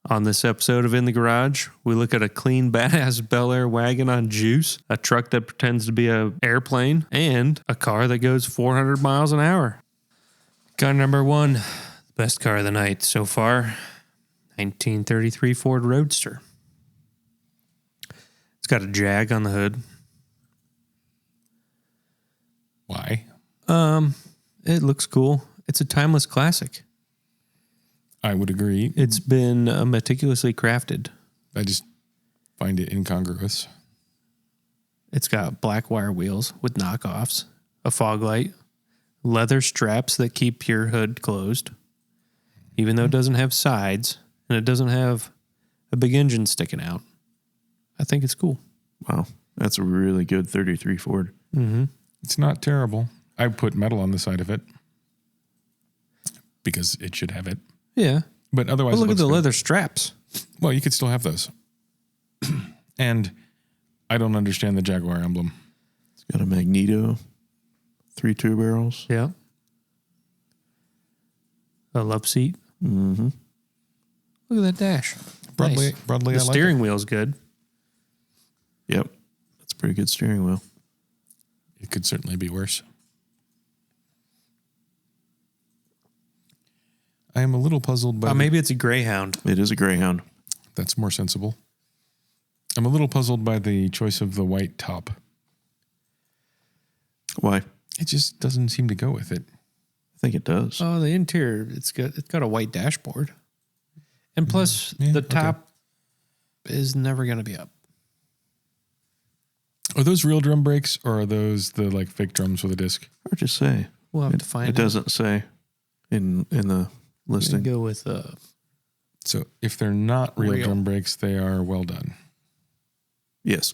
On this episode of In the Garage, we look at a clean, badass Bel Air wagon on juice, a truck that pretends to be an airplane, and a car that goes 400 miles an hour. Car number one, best car of the night so far, 1933 Ford Roadster. It's got a Jag on the hood. Why? It looks cool. It's a timeless classic. I would agree. It's been meticulously crafted. I just find it incongruous. It's got black wire wheels with knockoffs, a fog light, leather straps that keep your hood closed, even though it doesn't have sides, and it doesn't have a big engine sticking out. I think it's cool. Wow. That's a really good 33 Ford. Mm-hmm. It's not terrible. I put metal on the side of it because it should have it. Yeah. But otherwise, But look at the good. leather straps. Well, you could still have those. And I don't understand the Jaguar emblem. It's got a Magneto, 3 2 barrels. Yeah. A love seat. Mm-hmm. Look at that dash. Broadly, Nice. broadly, The I like steering wheel's good. Yep. That's a pretty good steering wheel. it. It could certainly be worse. I am a little puzzled by... Maybe it's a Greyhound. It is a Greyhound. That's more sensible. I'm a little puzzled by the choice of the white top. Why? It just doesn't seem to go with it. I think it does. Oh, the interior, it's got a white dashboard. And plus, Yeah, the okay. top is never going to be up. Are those real drum brakes or are those the like fake drums with a disc? Hard to say. We'll have to find It out. doesn't say in the listing. Go with So if they're not real Real. drum brakes, they are well done. Yes.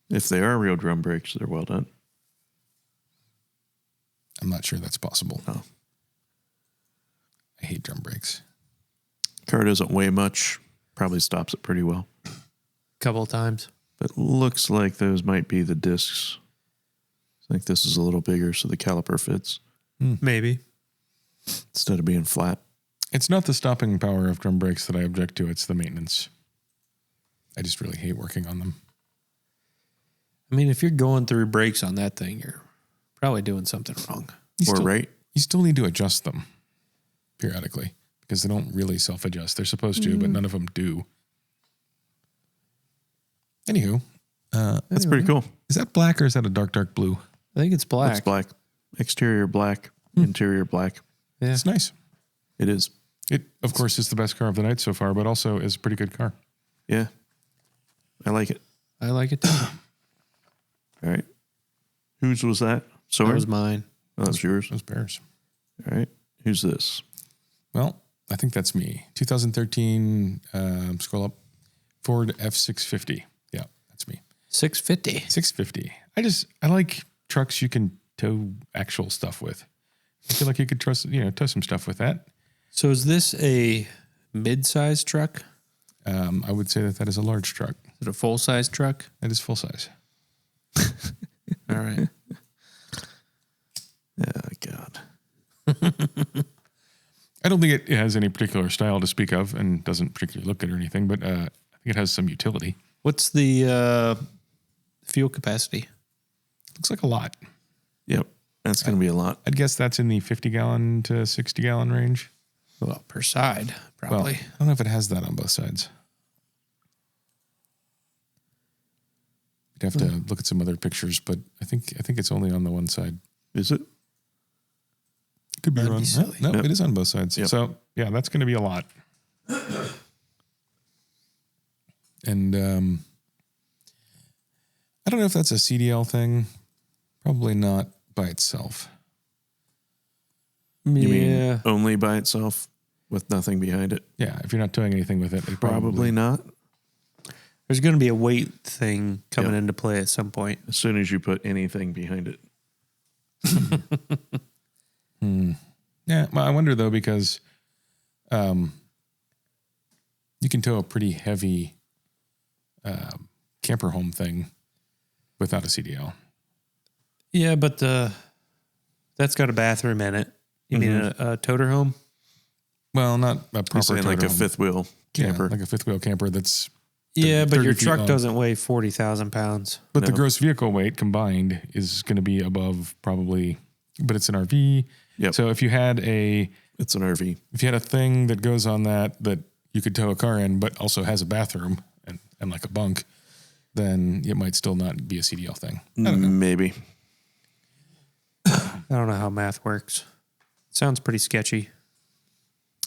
If they are real drum brakes, they're well done. I'm not sure that's possible. No. I hate drum brakes. Car doesn't weigh much. Probably stops it pretty well. couple of times. But looks like those might be the discs. I think this is a little bigger so the caliper fits Maybe. instead of being flat. It's not the stopping power of drum brakes that I object to. It's the maintenance. I just really hate working on them. I mean, if you're going through brakes on that thing, you're probably doing something wrong. You still need to adjust them periodically because they don't really self-adjust. They're supposed to, but none of them do. Anywho. That's pretty cool. Is that black or is that a dark, dark blue? I think it's black. It's black. Exterior black. Interior black. Yeah. It's nice. It is. It, of course, is the best car of the night so far, but also is a pretty good car. Yeah. I like it. I like it too. All right. Whose was that? That was mine. Oh, that's yours. Those bears. All right. Who's this? Well, I think that's me. 2013, scroll up, Ford F650. Yeah, that's me. 650. 650. I like trucks you can tow actual stuff with. I feel like you could tow some stuff with that. So is this a mid-size truck? I would say that is a large truck. Is it a full-size truck? That is full size. All right. Oh, God. I don't think it has any particular style to speak of and doesn't particularly look good or anything, but I think it has some utility. What's the fuel capacity? Looks like a lot. Yep. That's going to be a lot. I'd guess that's in the 50-gallon to 60-gallon range. Well, per side, probably. Well, I don't know if it has that on both sides. You'd have to look at some other pictures, but I think it's only on the one side. Is it? Could be That'd wrong. be silly. No, Yep. it is on both sides. Yep. So, yeah, that's going to be a lot. And I don't know if that's a CDL thing. Probably not by itself. You mean Yeah. only by itself with nothing behind it? Yeah, if you're not towing anything with it, Probably not. There's going to be a weight thing coming into play at some point. As soon as you put anything behind it. Yeah, well, I wonder though because you can tow a pretty heavy camper home thing without a CDL. Yeah, but that's got a bathroom in it. You mean a toter home? Well, not a I'm proper saying like a toter home. fifth wheel camper. like a fifth wheel camper that's. Yeah, but 30 your feet truck long. doesn't weigh 40,000 pounds. But the No. gross vehicle weight combined is going to be above probably, but it's an RV. Yep. So if you had a It's an RV. thing that goes on that you could tow a car in, but also has a bathroom and like a bunk, then it might still not be a CDL thing. I don't know. Maybe. I don't know how math works. Sounds pretty sketchy.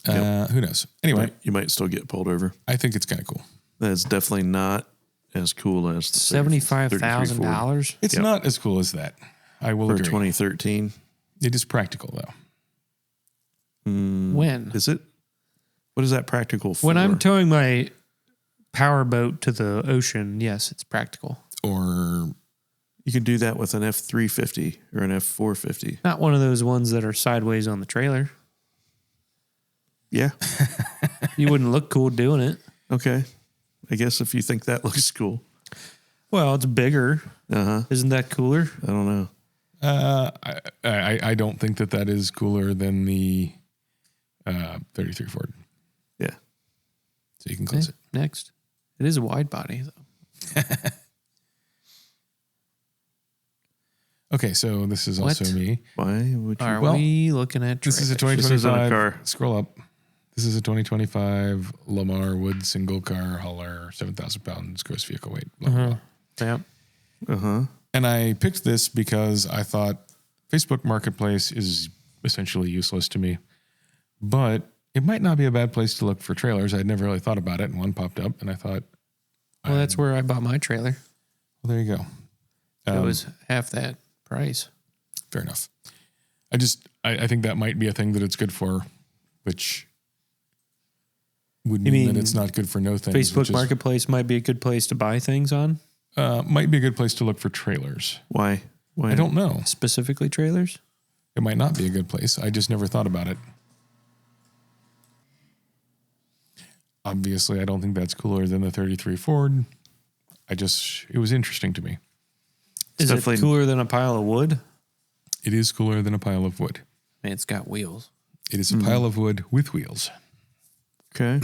Who knows? Anyway, You might still get pulled over. I think it's kind of cool. That's definitely not as cool as the 33 Ford $75,000. It's Yep. not as cool as that. I will for agree. 2013. It is practical though. When? Is it? What is that practical for? When I'm towing my power boat to the ocean, yes, it's practical. Or You can do that with an F350 or an F450. Not one of those ones that are sideways on the trailer. Yeah. You wouldn't look cool doing it. Okay. I guess if you think that looks cool. Well, it's bigger. Uh-huh. Isn't that cooler? I don't know. I don't think that is cooler than the 33 Ford. Yeah. So you can close it. Next. It is a wide body, though. Okay, so this is What? also me. Why would you? Are Well, we looking at This is a trailers? This isn't a 2025 car. Scroll up. This is a 2025 Lamar Wood single car hauler, 7,000 pounds gross vehicle weight. Blah, blah, blah. Yeah. Uh-huh. And I picked this because I thought Facebook Marketplace is essentially useless to me, but it might not be a bad place to look for trailers. I'd never really thought about it, and one popped up, and I thought, Well, that's where I bought my trailer. well, there you go. It was half that price. Fair enough. I think that might be a thing that it's good for, which would mean that mean it's not good for no things. Facebook which is, Marketplace might be a good place to buy things on, might be a good place to look for trailers. Why? I don't know. specifically trailers. It might not be a good place. I just never thought about it. Obviously, I don't think that's cooler than the 33 Ford. It was interesting to me. Is it definitely- cooler than a pile of wood? It is cooler than a pile of wood. Man, it's got wheels. It is a pile of wood with wheels. Okay.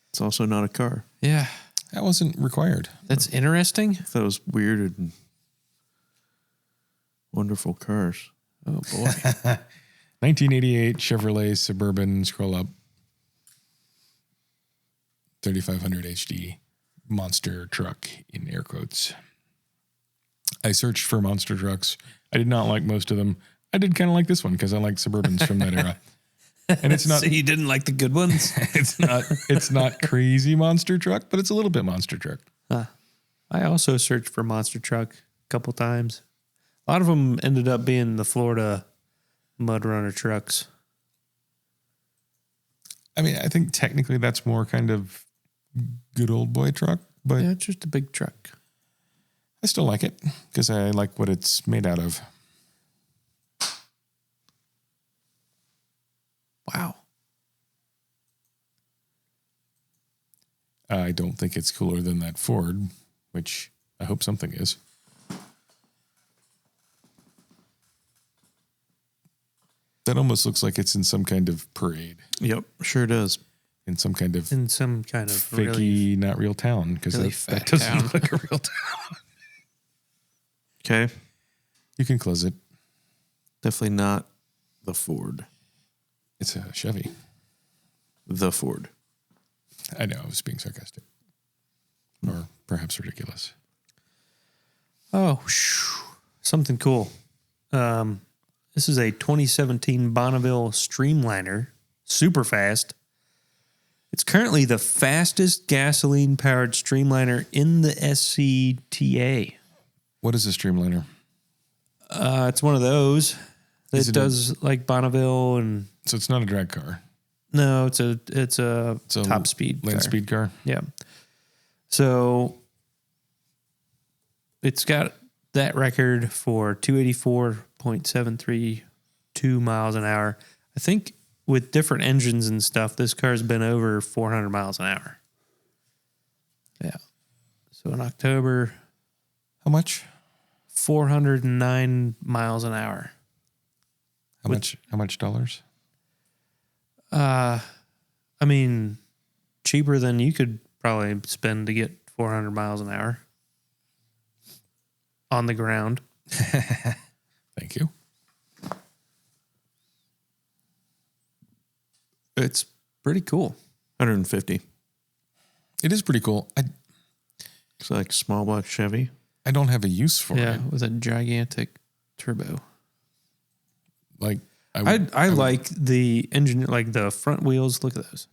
It's also not a car. Yeah, That wasn't required. that's interesting. I thought it was weird and wonderful cars. Oh boy. 1988 Chevrolet Suburban, scroll up. 3500 HD monster truck in air quotes. I searched for monster trucks. I did not like most of them. I did kind of like this one because I liked Suburbans from that era. And it's not So you didn't like the good ones? it's not crazy monster truck, but it's a little bit monster truck. I also searched for monster truck a couple times. A lot of them ended up being the Florida Mud Runner trucks. I mean, I think technically that's more kind of good old boy truck, but Yeah, it's just a big truck. I still like it because I like what it's made out of. Wow. I don't think it's cooler than that Ford, which I hope something is. That almost looks like it's in some kind of parade, Yep, sure does. in some kind of In some kind of fakey, really, not real town, because really that fat doesn't town. look like a real town. Okay. You can close it. Definitely not the Ford. It's a Chevy. The Ford. I know, I was being sarcastic. Or perhaps ridiculous. something cool. This is a 2017 Bonneville Streamliner, super fast. It's currently the fastest gasoline-powered Streamliner in the SCTA. What is a Streamliner? It's one of those Is that it a- does like Bonneville and So it's not a drag car. no, it's a It's a top speed land car. speed car. Yeah. So it's got that record for 284.732 miles an hour. I think with different engines and stuff, this car's been over 400 miles an hour. Yeah. So in October, How much? 409 miles an hour. How much dollars? I mean, cheaper than you could probably spend to get 400 miles an hour on the ground. Thank you. It's pretty cool. 150. It is pretty cool. It's like small block Chevy. I don't have a use for Yeah, it. with a gigantic turbo. Like I like the engine, like the front wheels. Look at those.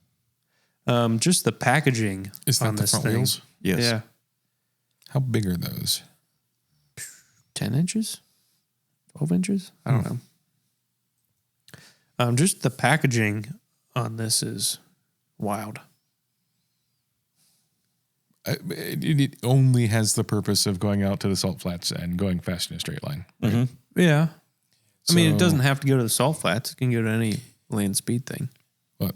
Just the packaging Is that on the this front thing. wheels? Yes. Yeah, How big are those? 10 inches, 12 inches. I don't know. Just the packaging on this is wild. It only has the purpose of going out to the salt flats and going fast in a straight line. Right? Mm-hmm. Yeah, I mean, it So- doesn't have to go to the salt flats. It can go to any land speed thing. But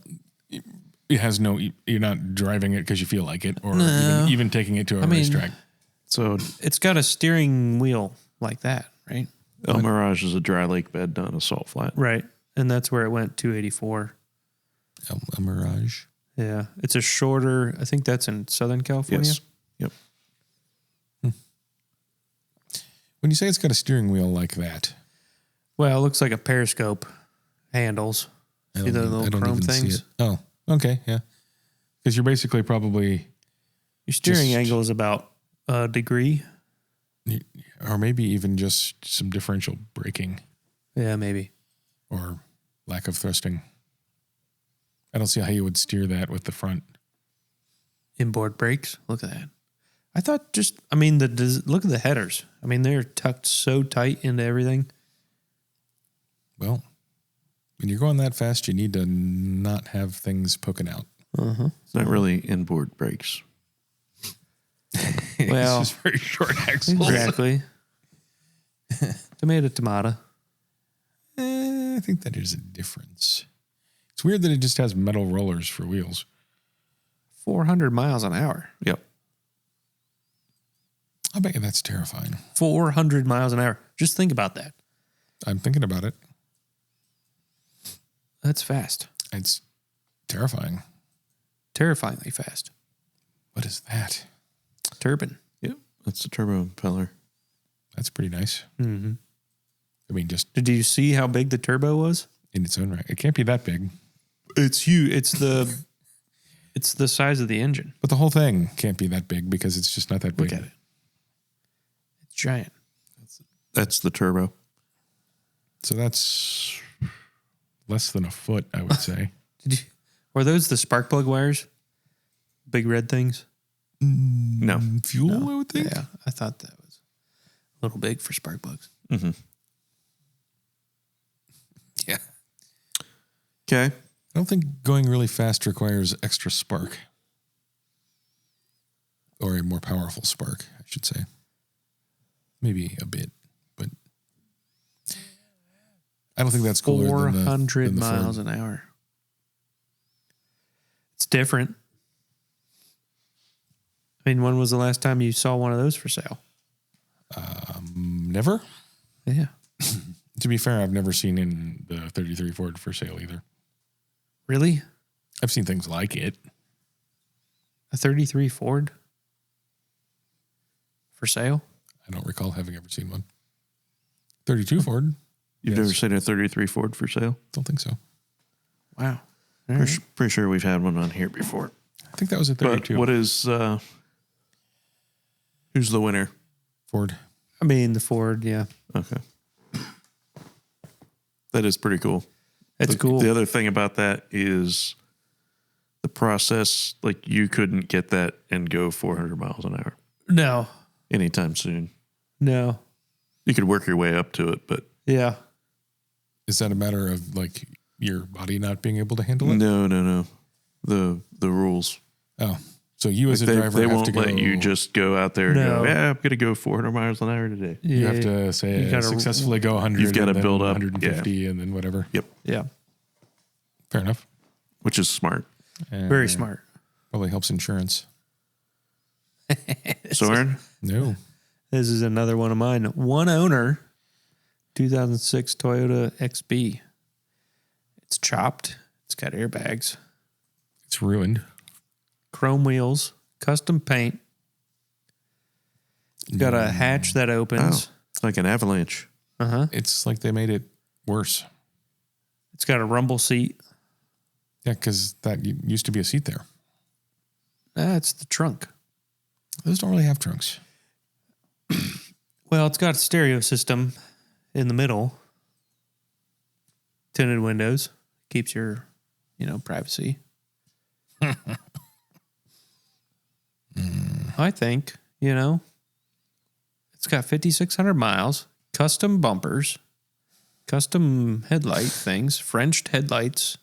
it has no. You're not driving it because you feel like it, or No. even taking it to a mean- racetrack. So It's got a steering wheel like that, right? El Mirage is a dry lake bed, not a salt flat. Right, and that's where it went 284. A Mirage. Yeah, it's a shorter. I think that's in Southern California. Yes. Yep. When you say it's got a steering wheel like that, Well, it looks like a periscope handles. See the little chrome things? Oh, okay, yeah. Because you're basically probably, Your steering Just- angle is about a degree. or maybe even just some differential braking Yeah, maybe. or lack of thrusting. I don't see how you would steer that with the front. Inboard brakes. Look at that. I thought look at the headers. I mean, they're tucked so tight into everything. Well, when you're going that fast, you need to not have things poking out. Uh-huh. It's not really inboard brakes. Well, it's just very short axles. exactly. Tomato. I think that is a difference. It's weird that it just has metal rollers for wheels. 400 miles an hour. Yep. I bet you that's terrifying. 400 miles an hour. Just think about that. I'm thinking about it. That's fast. It's terrifying. Terrifyingly fast. What is that? Turbine. Yep. That's the turbo impeller. That's pretty nice. Mm-hmm. I mean, just Did you see how big the turbo was? in its own right. It can't be that big. It's huge. It's the size of the engine. But the whole thing can't be that big because it's just not that big. Look at it. It's giant. That's the turbo. So that's less than a foot, I would say. Were those the spark plug wires? Big red things? No. Fuel, I would think. Yeah, I thought that was a little big for spark plugs. Mm-hmm. Yeah. Okay. I don't think going really fast requires extra spark. Or a more powerful spark, I should say. Maybe a bit, but I don't think that's cooler 400 than the miles Ford. an hour. It's different. I mean, when was the last time you saw one of those for sale? Never. Yeah. To be fair, I've never seen in the 33 Ford for sale either. Really? I've seen things like it. A 33 Ford for sale? I don't recall having ever seen one. 32 Ford. You've never seen a 33 Ford for sale? Don't think so. Wow. All right. Pretty sure we've had one on here before. I think that was a But 32 what is, who's the winner? Ford. I mean, the Ford, yeah. Okay. That is pretty cool. It's cool. The other thing about that is the process, like you couldn't get that and go 400 miles an hour No. anytime soon. No. You could work your way up to it, but Yeah. Is that a matter of like your body not being able to handle it? no. The rules. Oh, so you as a They driver have won't to go. let you just go out there and No. go, yeah, I'm going to go 400 miles an hour today. You have to say You gotta- successfully go 100. You've gotta and then build up, 150 and then whatever. Yep. Yeah. Fair enough. Which is smart. Very smart. Probably helps insurance. Soren? No. This is another one of mine. One owner, 2006 Toyota XB. It's chopped. It's got airbags. It's ruined. chrome wheels, custom paint. Got a hatch that opens. It's like an avalanche. It's like they made it worse. It's got a rumble seat. Yeah, because that used to be a seat there. That's the trunk. Those don't really have trunks. Well, it's got a stereo system in the middle. Tinted windows. Keeps your, privacy. I think, it's got 5,600 miles, custom bumpers, custom headlight things, Frenched headlights.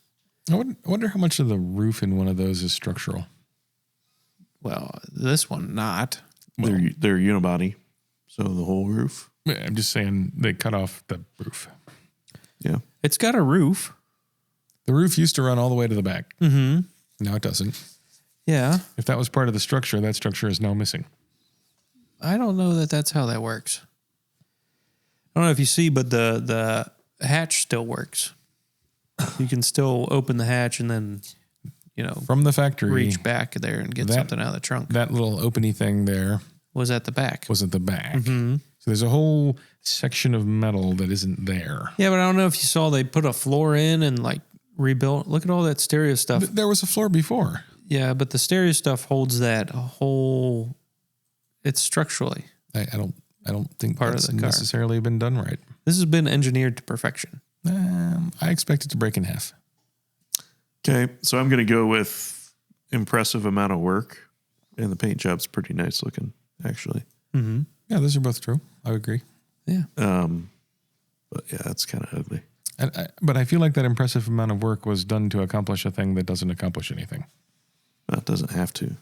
I wonder how much of the roof in one of those is structural. Well, this one not. They're unibody, so the whole roof. I'm just saying they cut off the roof. Yeah. It's got a roof. The roof used to run all the way to the back. Mm-hmm. Now it doesn't. Yeah. If that was part of the structure, that structure is now missing. I don't know that that's how that works. I don't know if you see, but the hatch still works. You can still open the hatch and then, From the factory, reach back there and get something out of the trunk. That little openy thing there Was at the back. was at the back. Mm-hmm. So there's a whole section of metal that isn't there. Yeah, but I don't know if you saw they put a floor in and rebuilt. Look at all that stereo stuff. There was a floor before. Yeah, but the stereo stuff holds that whole. It's structurally. I don't think Part of that's the car. necessarily been done right. This has been engineered to perfection. I expect it to break in half. Okay, so I'm going to go with impressive amount of work, and the paint job's pretty nice looking, actually. Mm-hmm. Yeah, those are both true. I would agree. Yeah. But yeah, it's kind of ugly. But I feel like that impressive amount of work was done to accomplish a thing that doesn't accomplish anything. That doesn't have to.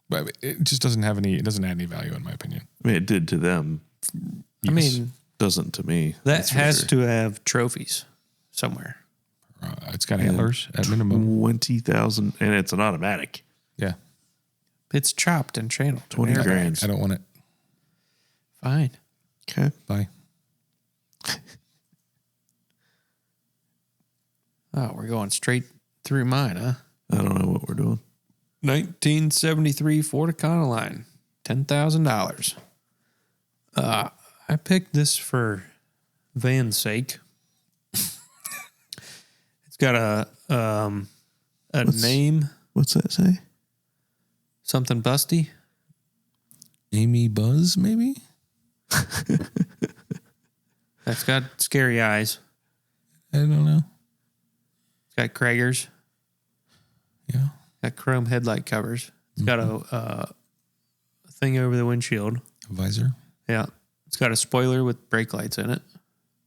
But it just doesn't have any. It doesn't add any value, in my opinion. I mean, it did to them. I mean, Doesn't to me. that That's for has sure. to have trophies somewhere. It's got antlers at minimum. 20,000, and it's an automatic. Yeah, It's chopped and channeled. 20 Airbags. grand. I don't want it. Fine. Okay. Bye. Oh, we're going straight through mine, huh? I don't know what we're doing. 1973 Ford Econoline, $10,000. I picked this for van's sake. It's got a name, What's that say? something busty. Amy Buzz, maybe? That's got scary eyes. I don't know. It's got Kragers. Yeah. Got chrome headlight covers. It's got a thing over the windshield. A visor. Yeah. It's got a spoiler with brake lights in it.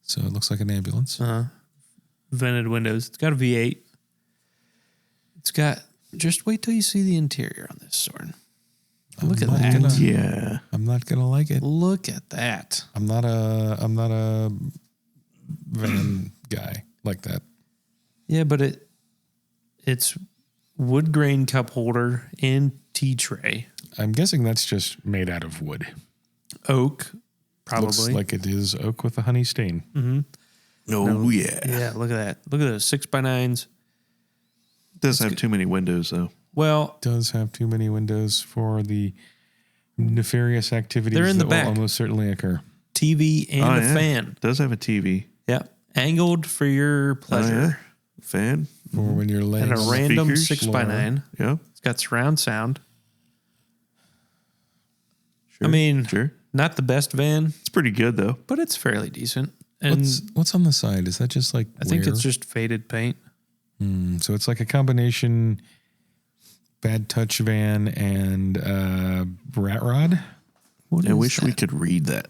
So it looks like an ambulance. Vented windows. It's got a V8. It's got, just wait till you see the interior on this, Soren. Look at that. Yeah. I'm not gonna like it. Look at that. I'm not a van guy like that. Yeah, but it's wood grain cup holder and tea tray. I'm guessing that's just made out of wood. Oak, probably. Looks like it is oak with a honey stain. Mm-hmm. Oh, yeah. Yeah, look at that. Look at those 6x9s. It does have too many windows, though. Well, Does have too many windows for the nefarious activities They're in the that back. will almost certainly occur. TV and a fan. It does have a TV. Yeah. Angled for your pleasure. Oh, yeah. Fan. For when you're laying And a on the random speakers, 6x9. Yeah. It's got surround sound. Sure. I mean, Sure. not the best van, It's pretty good, though. but it's fairly decent. And What's on the side? Is that just like I think wear? it's just faded paint. So it's like a combination bad touch van and rat rod. What I is wish we that? could read that.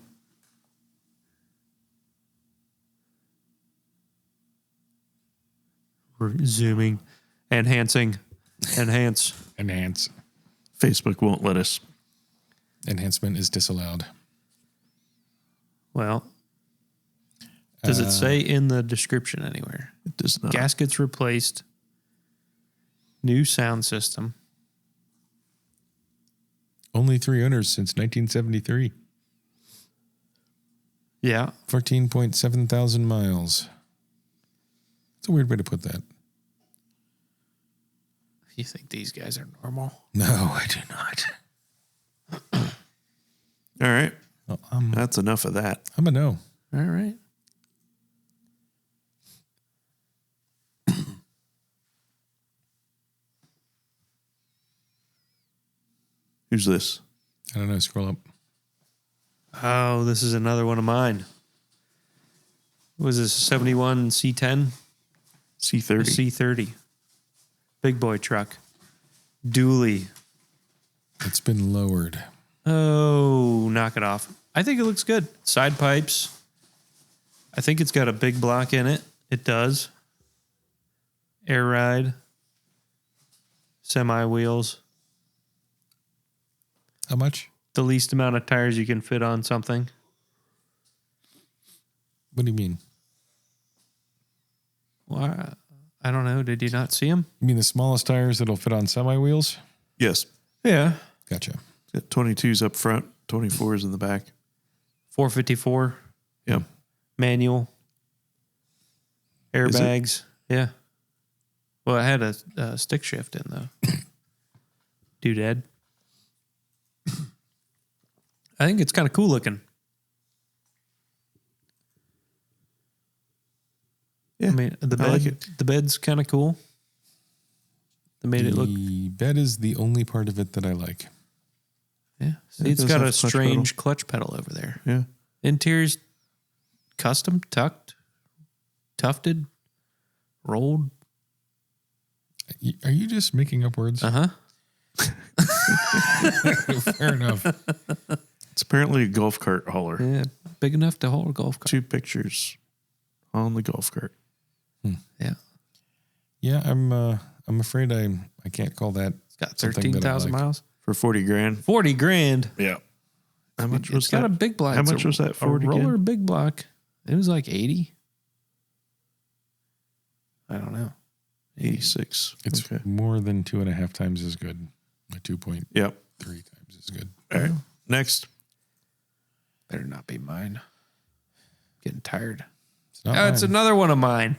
We're zooming, enhancing, enhance. Enhance. Facebook won't let us. Enhancement is disallowed. Well, does it say in the description anywhere? It does not. Gaskets replaced. New sound system. Only 3 owners since 1973. Yeah. 14.7 thousand miles. It's a weird way to put that. You think these guys are normal? No, I do not. All right. Well, That's enough of that. I'm a no. All right. Who's this? I don't know. Scroll up. Oh, this is another one of mine. Was this 71 C10? C30. C30. Big boy truck. Dually. It's been lowered. Oh, knock it off. I think it looks good. Side pipes. I think it's got a big block in it. It does. Air ride. Semi wheels. How much? The least amount of tires you can fit on something. What do you mean? Well, I don't know. Did you not see them? You mean the smallest tires that'll fit on semi wheels? Yes. Yeah. Gotcha. Got 22s up front, 24s in the back. 454. Yep. Manual. Airbags. Yeah. Well, it had a stick shift in though. Doodad. I think it's kind of cool looking. Yeah. I mean, the I bed, like it. the bed's kind of cool. They made it look. The bed is the only part of it that I like. Yeah. See, It it's does got have a clutch strange clutch pedal over there. Yeah. Interior's custom, tucked, tufted, rolled. Are you just making up words? Uh huh. Fair enough. It's apparently a golf cart hauler. Yeah. Big enough to hold a golf cart. 2 pictures on the golf cart. Yeah. Yeah, I'm afraid I can't call that. It's got something that I 13,000 like. miles. For 40 grand. 40 grand. Yeah. How much was It's got that? a big block. How It's much was that a Ford roller again? big block. It was like 80. I don't know. 86. It's okay. more than 2.5 times as good. 2.3 Yep. times as good. All right. Next. Better not be mine. Getting tired. It's not It's mine. another one of mine.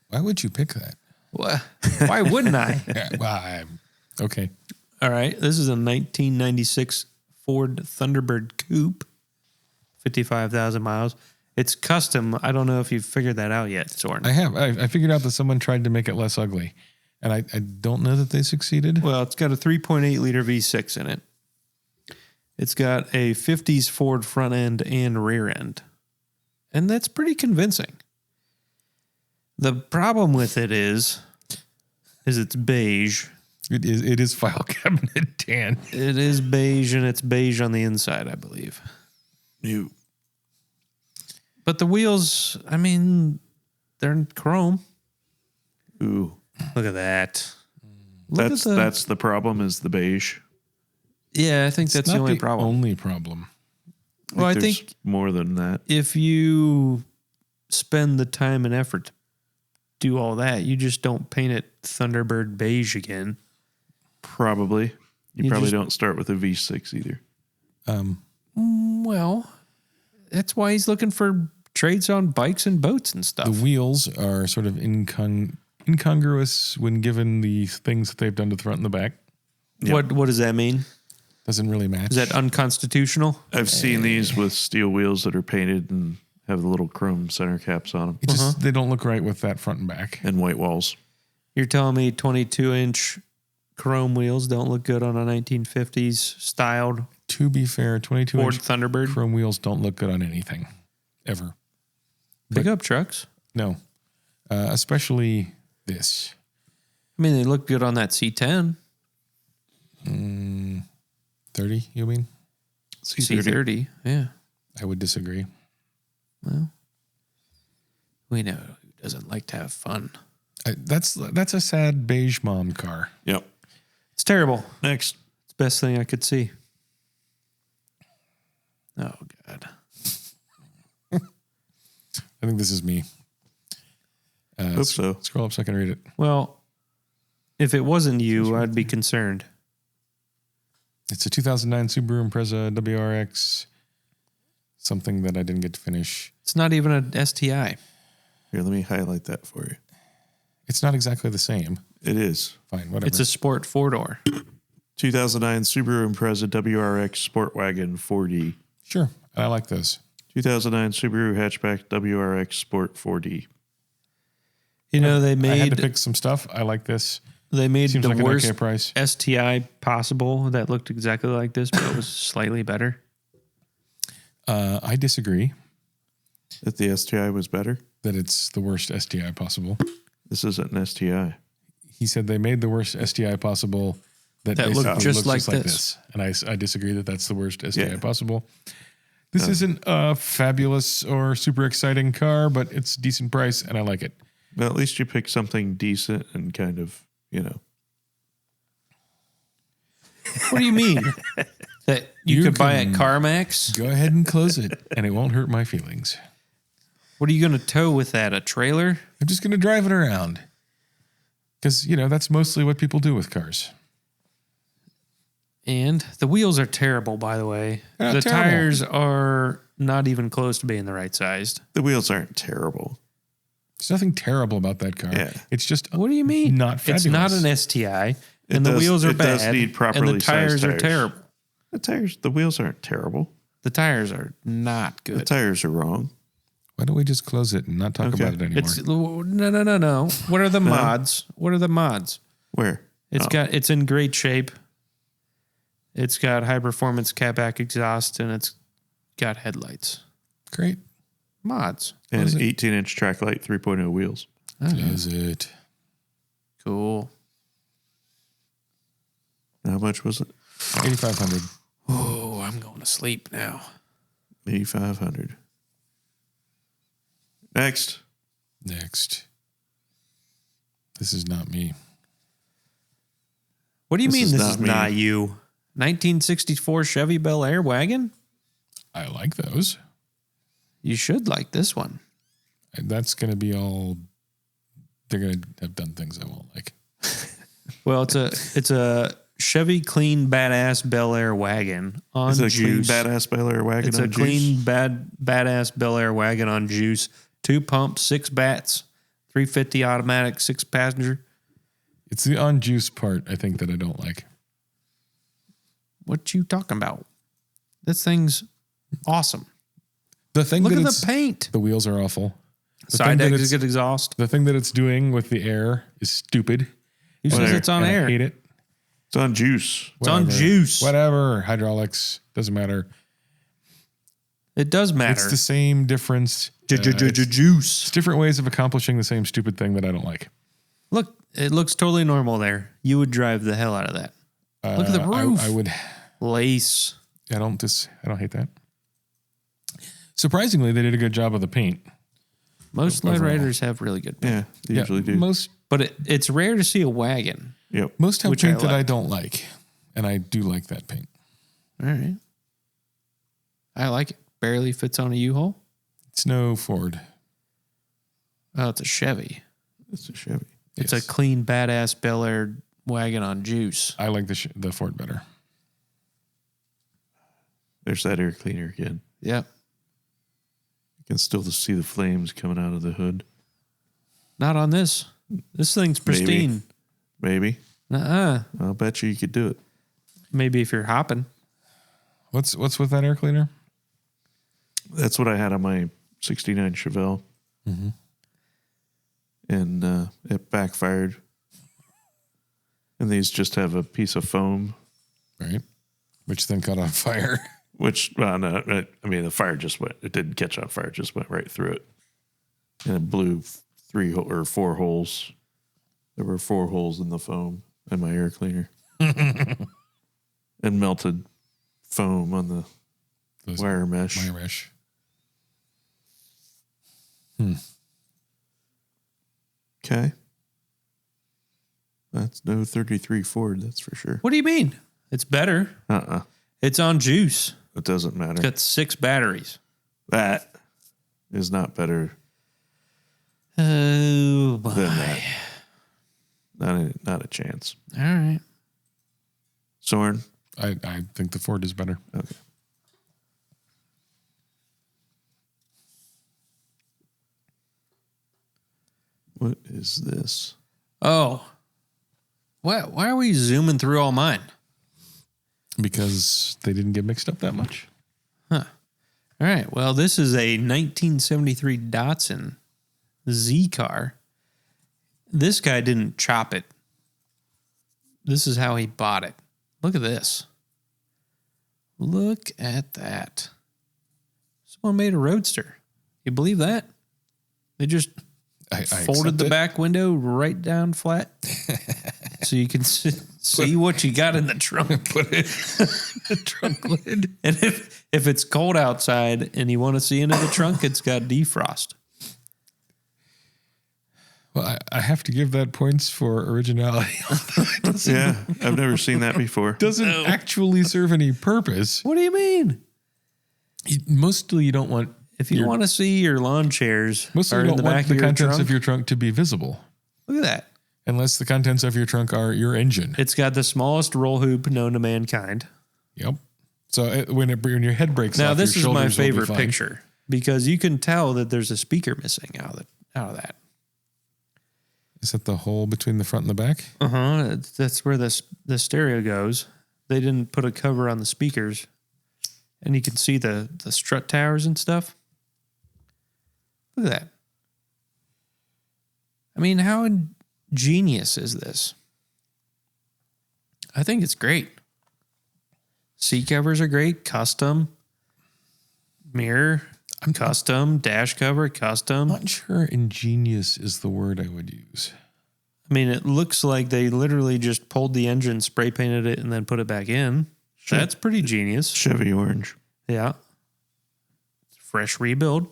Why would you pick that? What? Why wouldn't I? Yeah, well, okay. All right. This is a 1996 Ford Thunderbird Coupe. 55,000 miles. It's custom. I don't know if you've figured that out yet, Soren. I have. I figured out that someone tried to make it less ugly. And I don't know that they succeeded. Well, it's got a 3.8 liter V6 in it. It's got a 50s Ford front end and rear end. And that's pretty convincing. The problem with it is it's beige. It is file cabinet tan. It is beige, and it's beige on the inside, I believe. New. But the wheels, I mean, they're in chrome. Ooh. Look at that. Look at That's the problem is the beige. Yeah, I think that's Not the only problem. Only problem. Well, I there's think more than that. if you spend the time and effort to do all that, you just don't paint it Thunderbird beige again. Probably. You You probably just- don't start with a V6 either. Well, that's why he's looking for trades on bikes and boats and stuff. The wheels are sort of incongruous when given the things that they've done to the front and the back. Yep. What does that mean? Doesn't really match. Is that unconstitutional? I've seen these with steel wheels that are painted and have the little chrome center caps on them It just they don't look right with that front and back. and white walls. You're telling me 22-inch chrome wheels don't look good on a 1950s styled To be fair, 22 Ford inch Thunderbird chrome wheels don't look good on anything, ever. pickup trucks? No, especially this. I mean, they look good on that C10, 30, you mean? C30. Yeah. I would disagree. Well, we know who doesn't like to have fun. That's a sad beige mom car. Yep. It's terrible. Next. It's the best thing I could see. Oh, God. I think this is me. Hope so. Scroll up so I can read it. Well, if it wasn't you, I'd be concerned. It's a 2009 Subaru Impreza WRX. Something that I didn't get to finish. It's not even an STI. Here, let me highlight that for you. It's not exactly the same. It is. Fine, whatever. It's a sport 4-door. 2009 Subaru Impreza WRX Sport Wagon 4D. Sure, I like those. 2009 Subaru Hatchback WRX Sport 4D. You know, they I had to made pick some stuff. I like this. they made Seems the like an worst okay price. STI possible that looked exactly like this, but it was slightly better. I disagree That the STI was better? that it's the worst STI possible. This isn't an STI. He said they made the worst STI possible that That looked basically just looks like this. And I disagree that that's the worst STI Yeah. possible. This isn't a fabulous or super exciting car, but it's a decent price, and I like it. Well, at least you picked something decent and kind of, you know. What do you mean? That you could buy at can CarMax? Go ahead and close it, and it won't hurt my feelings. What are you going to tow with that? A trailer? I'm just going to drive it around. Because, that's mostly what people do with cars. And the wheels are terrible, by the way. They're The not terrible. tires are not even close to being the right sized. The wheels aren't terrible. There's nothing terrible about that car. Yeah. It's just What do you mean? not fabulous. It's not an STI, and the does- wheels are it bad. does need and properly the tires sized are tires. terrible. The wheels aren't terrible. The tires are not The good. tires are wrong. Why don't we just close it and not talk Okay. about it anymore? It's no. What are the mods? What are the mods? Where? It's in great shape. It's got high performance catback exhaust, and it's got headlights. Great. Mods. And is it? 18-inch track light 3.0 wheels. Does it? Cool. How much was it? 8,500. Oh, I'm going to sleep now. 8,500. Next. Next. This is not me. What do you This mean is this not is me. not you? 1964 Chevy Bel Air wagon? I like those. You should like this one. And that's going to be all. They're going to have done things I won't like. Well, it's a Chevy clean badass Bel Air wagon on Is it a juice. clean badass Bel Air wagon It's on a juice? clean badass Bel Air wagon on juice. 2 pumps, 6 bats, 350 automatic, 6 passenger. It's the on juice part, I think, that I don't like. What you talking about? This thing's awesome. The thing Look that at it's, the paint. the wheels are awful. The thing Side that it's- exit exhaust. The thing that it's doing with the air is stupid. Who says Whatever. it's on and air? I hate it. It's on juice. It's on juice. Whatever. Hydraulics. Doesn't matter. It does matter. It's the same difference. It's Juice. different ways of accomplishing the same stupid thing that I don't like. Look, it looks totally normal there. You would drive the hell out of that. Look at the roof. I would. Lace. I don't hate that. Surprisingly, they did a good job of the paint. Most Overall. lowriders have really good paint. Yeah, they usually do. Most But it's rare to see a wagon. Yep. have Which I paint that I like. don't like, and I do like that paint. All right. I like it. Barely fits on a U-Haul. It's no Ford. Oh, it's a Chevy. It's a Chevy. It's Yes. a clean, badass Bel Air wagon on juice. I like the Ford better. There's that air cleaner again. Yep. You can still see the flames coming out of the hood. Not on this. This thing's pristine. Maybe. Uh-uh. I'll bet you could do it. Maybe if you're hopping. What's with that air cleaner? That's what I had on my 69 Chevelle. Mm-hmm. And it backfired. And these just have a piece of foam, Right, which then caught on fire. which, well, no, I mean, the fire just went, it didn't catch on fire, it just went right through it. And it blew 4 holes. There were 4 holes in the foam in my air cleaner. And melted foam on the Those wire mesh. wire mesh. Okay. That's no 33 Ford, that's for sure. What do you mean? It's better. It's on juice. It doesn't matter. It's got 6 batteries. That is not better Oh, boy. than that. Not a chance. All right. Soren? I think the Ford is better. Okay. What is this? Oh, Why are we zooming through all mine? Because they didn't get mixed up that much. Huh. All right. Well, this is a 1973 Datsun Z car. This guy didn't chop it. This is how he bought it. Look at this. Look at that. Someone made a Roadster. You believe that? They just I folded the back window right down flat so you can see what you got in the trunk. Put it in the trunk lid. And if it's cold outside and you want to see into the trunk, it's got defrost. Well, I have to give that points for originality. Yeah, I've never seen that before. Doesn't actually serve any purpose. What do you mean? Mostly you don't want... If you want to see your lawn chairs Mostly are you in the don't back want of the your contents trunk, of your trunk to be visible. look at that. Unless the contents of your trunk are your engine. It's got the smallest roll hoop known to mankind. Yep. So when your head breaks Now, off, this your is my shoulders will be favorite fine. picture because you can tell that there's a speaker missing out of that. Is that the hole between the front and the back? Uh-huh. That's where the stereo goes. They didn't put a cover on the speakers. And you can see the strut towers and stuff. Look at that. I mean, how ingenious is this? I think it's great. Seat covers are great. Custom. Mirror. Custom. Dash cover. Custom. I'm not sure ingenious is the word I would use. I mean, it looks like they literally just pulled the engine, spray painted it, and then put it back in. That's pretty genius. Chevy orange. Yeah. Fresh rebuild.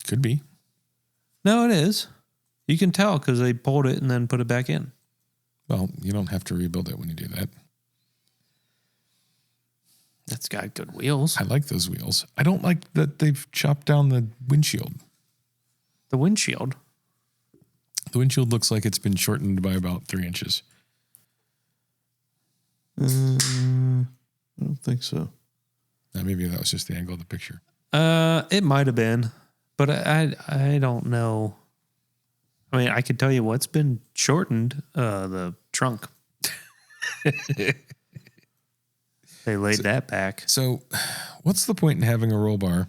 Could be. No, it is. You can tell because they pulled it and then put it back in. Well, you don't have to rebuild it when you do that. That's got good wheels. I like those wheels. I don't like that they've chopped down the windshield. The windshield. The windshield looks like it's been shortened by about 3 inches. I don't think so. Maybe that was just the angle of the picture. It might have been, but I don't know. I mean, I could tell you what's been shortened. The trunk. They laid that back. So, what's the point in having a roll bar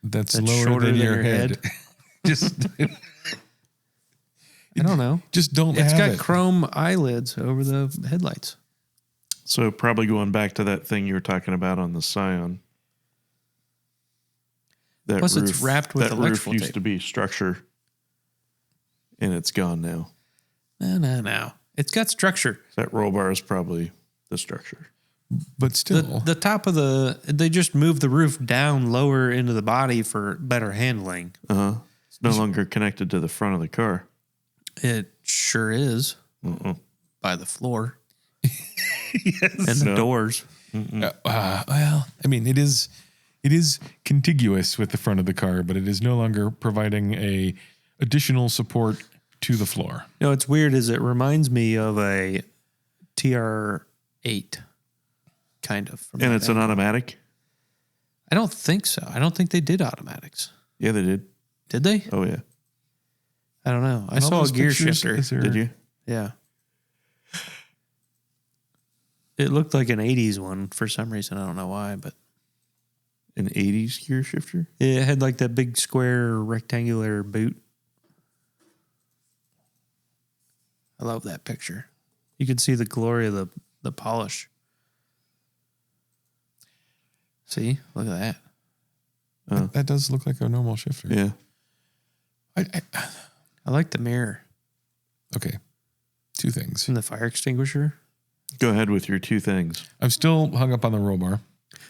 that's lower shorter than than your your head? Just, I don't know. just don't It's have got it. chrome eyelids over the headlights. So probably going back to that thing you were talking about on the Scion. That Plus, it's wrapped with that electrical roof used tape. to be structure, and it's gone now. No. It's got structure. That roll bar is probably the structure. But still, The top of they just moved the roof down lower into the body for better handling. It's no longer connected to the front of the car. It sure is by the floor and the No. doors. well, I mean, it is contiguous with the front of the car, but it is no longer providing a additional support to the floor. No, it's weird. Is it reminds me of a TR8 kind of. And it's an automatic? I don't think so. I don't think they did automatics. Yeah, they did. Did they? Oh, yeah. I don't know. I In all saw a those gear pictures, shifter. is there- Did you? Yeah. It looked like an 80s one for some reason. I don't know why, but An 80s gear shifter? it had like that big square rectangular boot. I love that picture. You can see the glory of the polish. See? Look at that. That does look like a normal shifter. Yeah. I like the mirror Okay. 2 things. and the fire extinguisher. Go ahead with your 2 things. I'm still hung up on the roll bar.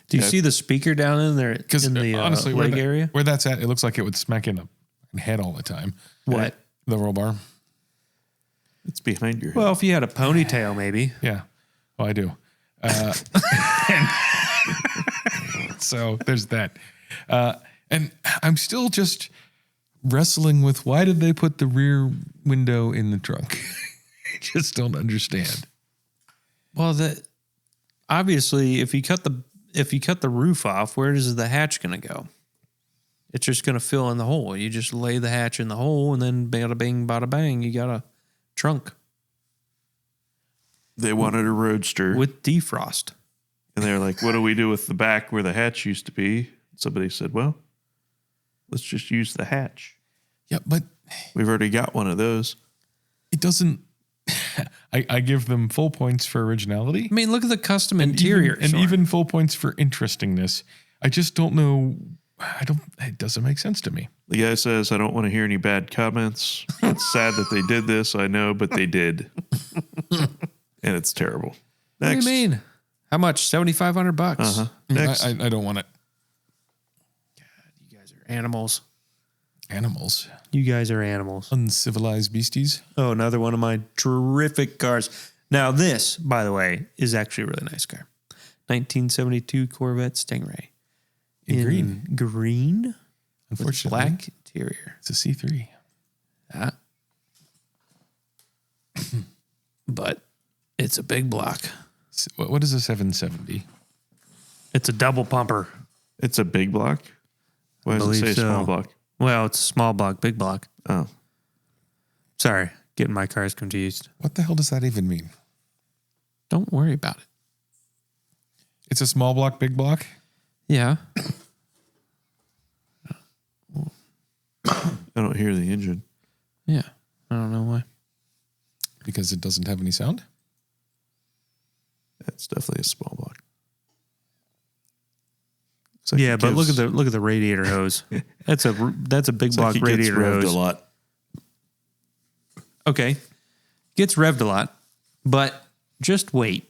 Do you Yeah. see the speaker down in there Because in the honestly, leg area? where that's at, it looks like it would smack in the head all the time. What? The roll bar. It's behind your head. Well, if you had a ponytail, maybe. Yeah. Well, I do. So there's that. And I'm still just wrestling with why did they put the rear window in the trunk? I just don't understand. Well, obviously, if you cut the roof off, where is the hatch going to go? It's just going to fill in the hole. You just lay the hatch in the hole, and then bada bing, bada bang, you got a trunk. They wanted a Roadster. with defrost. And they were like, what do we do with the back where the hatch used to be? Somebody said, well, let's just use the hatch. Yeah, but We've already got one of those. it doesn't. I give them full points for originality. I mean, look at the custom interior. and even full points for interestingness. I just don't know. It doesn't make sense to me. The guy says, I don't want to hear any bad comments. It's sad that they did this. I know, but they did. And it's terrible. What Next. do you mean? How much? $7,500. Uh-huh. Next. I don't want it. You guys are animals. Animals. You guys are animals. Uncivilized beasties. Oh, another one of my terrific cars. Now, this, by the way, is actually a really nice car. 1972 Corvette Stingray. In green. Green? With Unfortunately. black interior. It's a C3. Ah. But it's a big block. What is a 770? It's a double pumper. It's a big block? Why does it Believe say so. small block? Well, it's a small block, big block. Oh. Sorry, getting my cars confused. What the hell does that even mean? Don't worry about it. It's a small block, big block? Yeah. I don't hear the engine. Yeah. I don't know why. Because it doesn't have any sound? That's definitely a small block. It's like Yeah, it but gives- look at the radiator hose. That's a big it's block like it gets radiator revved hose. a lot. Okay. Gets revved a lot, but just wait.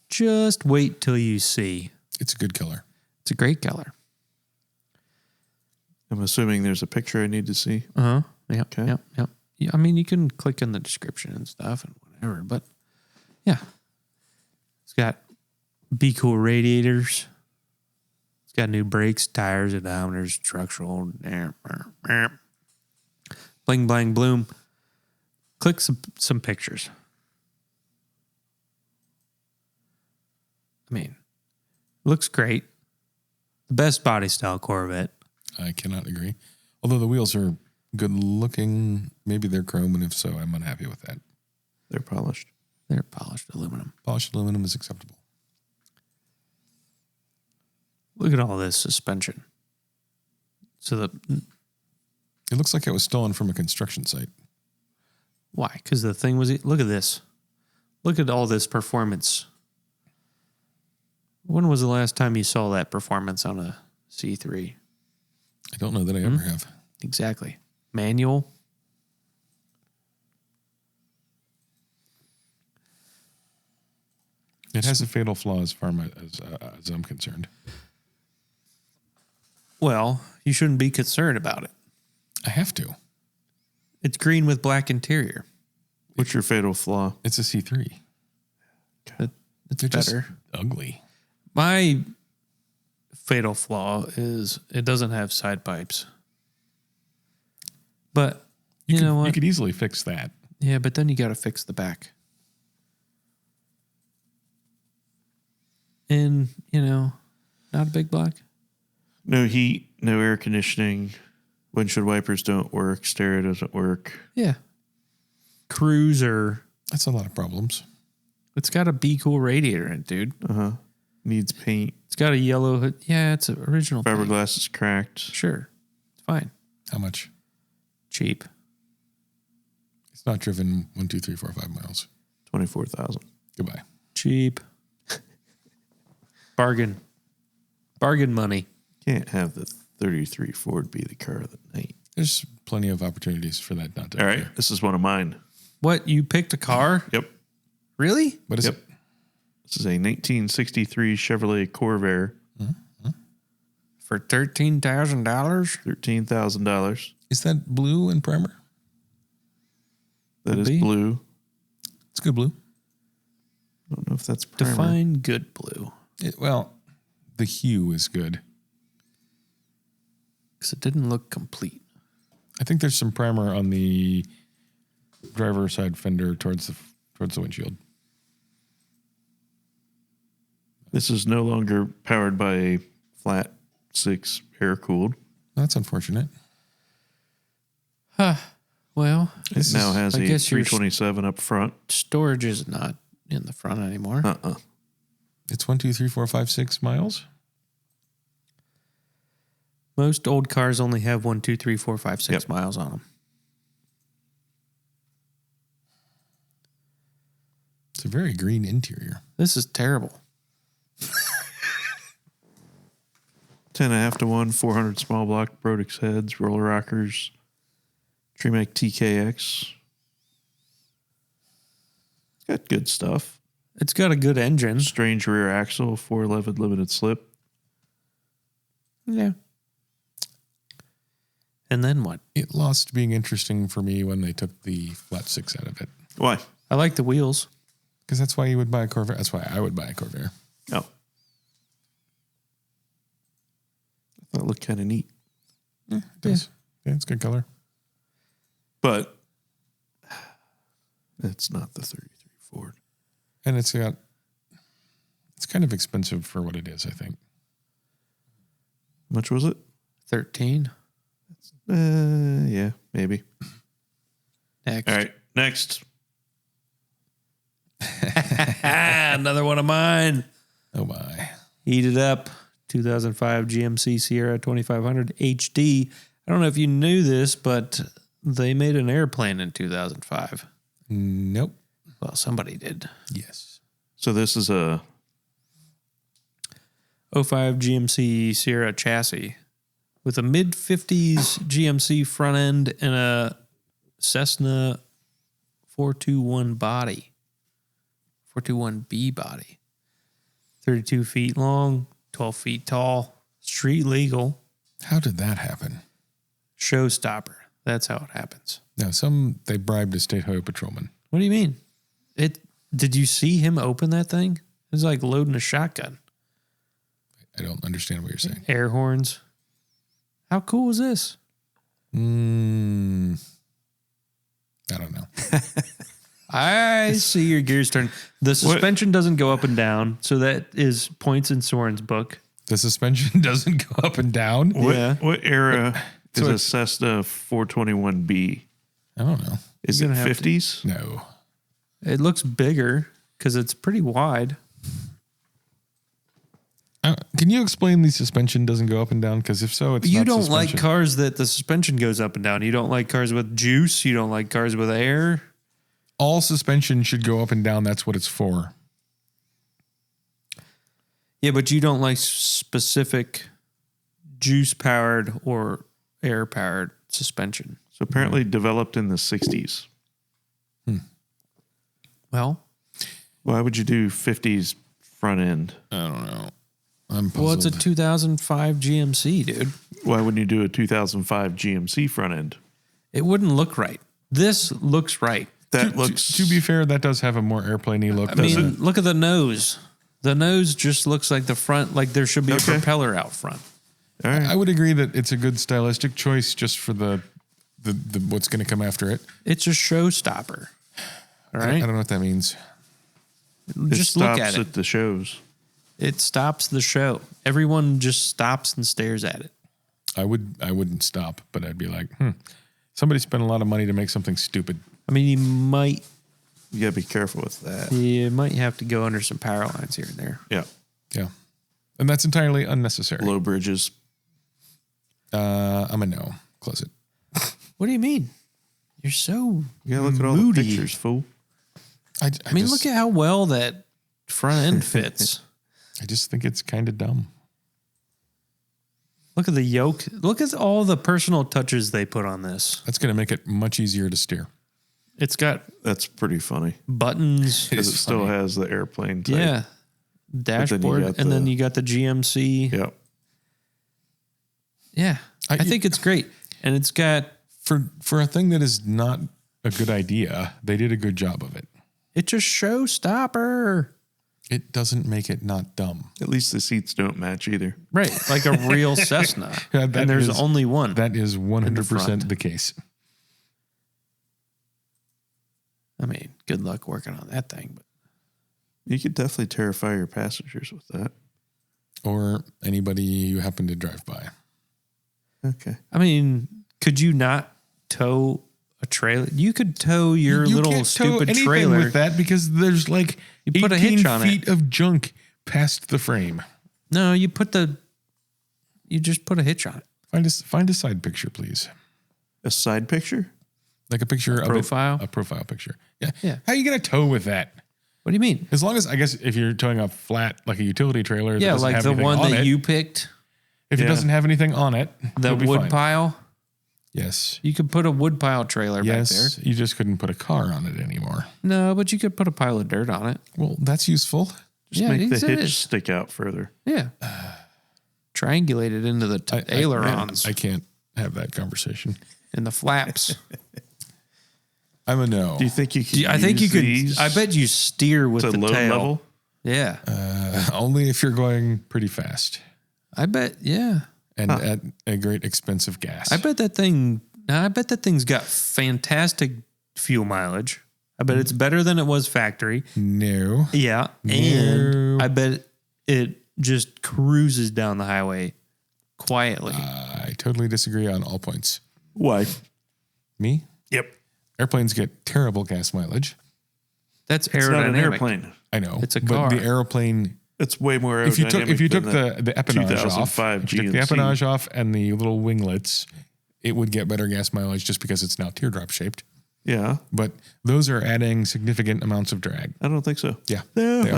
Just wait till you see. It's a good color. It's a great color. I'm assuming there's a picture I need to see. Uh-huh. Yep. Okay. Yep. Yeah, I mean, you can click in the description and stuff and whatever, but yeah. It's got Be Cool radiators. It's got new brakes, tires, odometers, structural. Bling, blang, bloom. Click some pictures. I mean, looks great. The best body style Corvette. I cannot agree. Although the wheels are good looking, maybe they're chrome, and if so, I'm unhappy with that. They're polished. They're polished aluminum. Polished aluminum is acceptable. Look at all this suspension. So It looks like it was stolen from a construction site. why? Because the thing was, look at this. Look at all this performance. When was the last time you saw that performance on a C3? I don't know that I ever have. Exactly. Manual. It has a fatal flaw as far as I'm concerned. Well, you shouldn't be concerned about it. I have to. It's green with black interior. What's your fatal flaw? It's a C3. It's They're just better. ugly. My fatal flaw is it doesn't have side pipes. But you know what? You could easily fix that. Yeah, but then you got to fix the back. And, not a big block. No heat, no air conditioning. Windshield wipers don't work. Stereo doesn't work. Yeah. Cruiser. That's a lot of problems. It's got a Be Cool radiator in it, dude. Uh-huh. Needs paint. It's got a yellow hood. Yeah, it's an original paint. Fiberglass is cracked. Sure. It's fine. How much? Cheap. It's not driven 1, 2, 3, 4, 5 miles. 24,000. Goodbye. Cheap. Bargain. Bargain money. Can't have the 33 Ford be the car of the night. There's plenty of opportunities for that not to All right. occur. This is one of mine. What? You picked a car? Yep. Really? What is Yep. it? This is a 1963 Chevrolet Corvair. For $13,000? $13,000. Is that blue and primer? That Could is be. blue. It's good blue. I don't know if that's primer. Define good blue. Well, the hue is good. Because it didn't look complete. I think there's some primer on the driver's side fender towards the windshield. This is no longer powered by a flat 6 air cooled. That's unfortunate. Well, It now has I a guess your 327 up front. storage is not in the front anymore. It's 1, 2, 3, 4, 5, 6 miles. Most old cars only have 1, 2, 3, 4, 5, 6 miles on them. It's a very green interior. This is terrible. 10.5 to 1, 400 small block Brodix heads, roller rockers, Tremec TKX. It's got good stuff. It's got a good engine. Strange rear axle, 411 limited slip. Yeah. And then what? It lost being interesting for me when they took the flat 6 out of it. Why? I like the wheels. Because that's why you would buy a Corvair. That's why I would buy a Corvair. Oh. I thought it looked kind of neat. Yeah, it does. Yeah, it's good color. But it's not the 33 Ford. And it's kind of expensive for what it is, I think. How much was it? 13. Yeah, maybe. Next. All right, next. Another one of mine. Oh my. Eat it up. 2005 GMC Sierra 2500 HD. I don't know if you knew this, but they made an airplane in 2005. Nope. Well, somebody did. Yes. So this is a 05 GMC Sierra chassis with a mid-50s GMC front end and a Cessna 421 body. 421B body. 32 feet long, 12 feet tall, street legal, How did that happen? showstopper. That's how it happens. No, they bribed a state highway patrolman. What do you mean? Did you see him open that thing? It was like loading a shotgun. I don't understand what you're saying. Air horns. How cool is this? I don't know. I see your gears turn. The suspension doesn't go up and down, so that is points in Soren's book. The suspension doesn't go up and down? what era is So a it's- Cessna 421B? I don't know. Is You're it gonna have to- 50s? No. It looks bigger because it's pretty wide. Can you explain the suspension doesn't go up and down? Because if so, it's You not don't suspension. like cars that the suspension goes up and down. You don't like cars with juice. You don't like cars with air. All suspension should go up and down. That's what it's for. Yeah, but you don't like specific juice powered or air powered suspension. So apparently developed in the 60s. Well, Why would you do 50s front end? I don't know. I'm puzzled. well, it's a 2005 GMC, dude. Why wouldn't you do a 2005 GMC front end? It wouldn't look right. This looks right. That looks To be fair, that does have a more airplane-y look. I doesn't mean, it? look at the nose. The nose just looks like the front, like there should be a Okay. propeller out front. all right. I would agree that it's a good stylistic choice just for the what's going to come after it. It's a showstopper. All I right. don't know what that means. It Just look stops at it. the shows. It stops the show. Everyone just stops and stares at it. I wouldn't stop, but I'd be like, somebody spent a lot of money to make something stupid. I mean, You gotta be careful with that. you might have to go under some power lines here and there. Yeah. Yeah. And that's entirely unnecessary. Low bridges. I'm a no. Close it. What do you mean? You're so You gotta look at all moody. the pictures, fool. I I mean, look at how well that front end fits. I just think it's kind of dumb. Look at the yoke. Look at all the personal touches they put on this. That's going to make it much easier to steer. It's got That's pretty funny. buttons. Because is it still funny. has the airplane type. Yeah. Dashboard. got And then the- you got the GMC. Yeah. Yeah. I think it's great. And it's got, For a thing that is not a good idea, they did a good job of it. it's a showstopper. It doesn't make it not dumb. At least the seats don't match either. Right. Like a real Cessna. Yeah, and that there's is- only one. That is 100% front. the case. I mean, good luck working on that thing. But You could definitely terrify your passengers with that. Or anybody you happen to drive by. Okay. I mean, could you not tow A trailer. You could tow your You little can't tow stupid anything trailer. with that because there's like You put a 18 hitch on it. feet of junk past the frame. No, you just put a hitch on it. Find a side picture, please. A side picture? Like a picture of profile? a profile picture. Yeah. Yeah. How are you going to tow with that? What do you mean? As long as, I guess, if you're towing a flat, like a utility trailer, that Yeah, doesn't like have the anything one on that it, you picked, if it Yeah. doesn't have anything on it, the it'll be wood fine. pile. Yes. You could put a wood pile trailer back Yes. there. You just couldn't put a car on it anymore. No, but you could put a pile of dirt on it. Well, that's useful. Just Yeah, make it the hitch is. stick out further. Yeah. Triangulate it into the ailerons I can't have that conversation. and the flaps. I'm a no. Do you think you could? I think you use could. these I bet you steer with to the load tail. level. Yeah. Only if you're going pretty fast I bet. Yeah. and at a great expense of gas. I bet that thing. I bet that thing's got fantastic fuel mileage. I bet it's better than it was factory. No. Yeah, and I bet it just cruises down the highway quietly. I totally disagree on all points. Why? Me? Yep. Airplanes get terrible gas mileage. That's It's not an aerodynamic. airplane. I know. It's a but car. the airplane, It's way more if you took than the empennage off, 2005 if you took the GMC. empennage off and the little winglets, it would get better gas mileage just because it's now teardrop shaped. Yeah, But those are adding significant amounts of drag. I don't think so. Yeah, they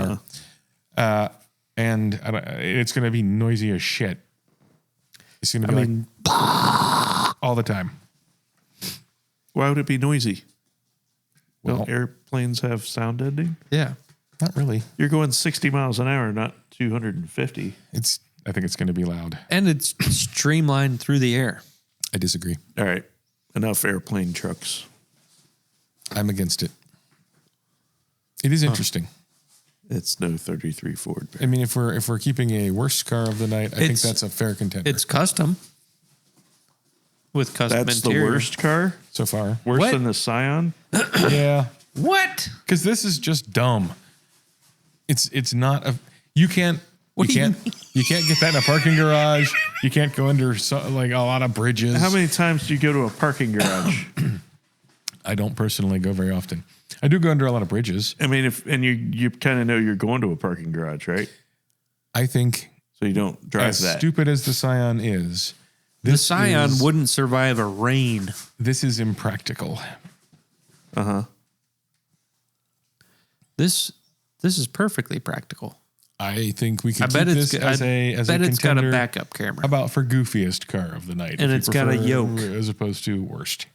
are. And it's going to be noisy as shit. It's going to be like all the time. Why would it be noisy? Well, Don't airplanes have sound deadening? Yeah. not really. You're going 60 miles an hour, not 250. I think it's going to be loud. And it's streamlined through the air. I disagree. All right, enough airplane trucks. I'm against it. It is interesting. It's no 33 Ford. I mean, if we're keeping a worst car of the night, I think It's- that's a fair contender. It's custom. With custom That's interior. the worst car? so far. Worse What? than the Scion? Yeah, What? because this is just dumb. It's not a you can't What you do you can't you can't get that in a parking garage. You can't go under like a lot of bridges. How many times do you go to a parking garage? I don't personally go very often. I do go under a lot of bridges. I mean, you kind of know you're going to a parking garage, right? I think So you don't drive as that. stupid as the Scion is, The Scion wouldn't survive a rain. this is impractical. This is perfectly practical. I think we I could bet keep it's this as a bet it's got a contender. backup camera. How about for goofiest car of the night? And if you it's got a prefer, yoke. as opposed to worst.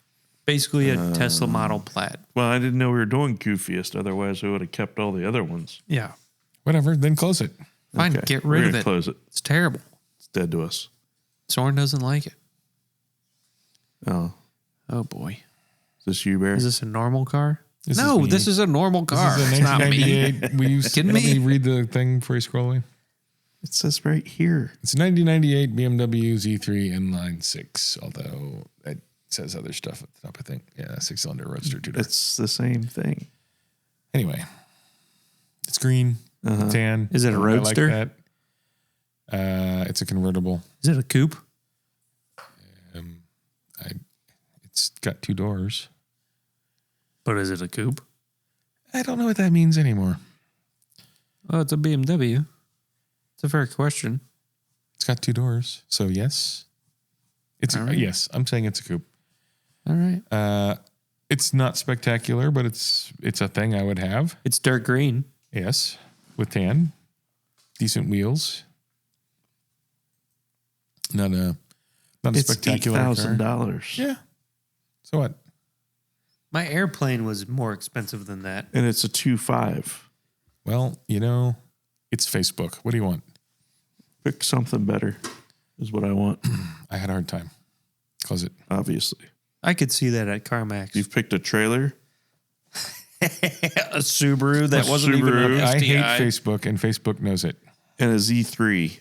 Basically a Tesla Model Plaid. Well, I didn't know we were doing goofiest. Otherwise, we would have kept all the other ones. Yeah. Whatever, then close it. Fine, Okay, get we're rid of gonna it. Close it. It's terrible. It's dead to us. Soren doesn't like it. Oh, Oh boy. is this you, Bear? Is this a normal car? This is no, me. this is a normal car. This is It's a not me. 1998. Will you Kidding let me? me read the thing before you scroll away? It says right here. It's a 1998 BMW Z3 inline six, although it says other stuff at the top, I think. Yeah, 6-cylinder Roadster 2-door. It's the same thing. Anyway, it's green, tan. Is it a I Roadster? like that. It's a convertible. Is it a coupe? It's got 2 doors. But is it a coupe? I don't know what that means anymore. Oh, it's a BMW. It's a fair question. It's got 2 doors, so yes. It's All right. yes. I'm saying it's a coupe. All right. It's not spectacular, but it's a thing I would have. It's dark green. Yes, with tan, decent wheels. Not a It's spectacular car. $8,000. Yeah. So what? My airplane was more expensive than that. And it's a 2.5. Well, it's Facebook. What do you want? Pick something better is what I want, I had a hard time. Close it. obviously. I could see that at CarMax. You've picked a trailer. A Subaru that wasn't even an Subaru. I hate STI. Facebook, and Facebook knows it. And a Z3.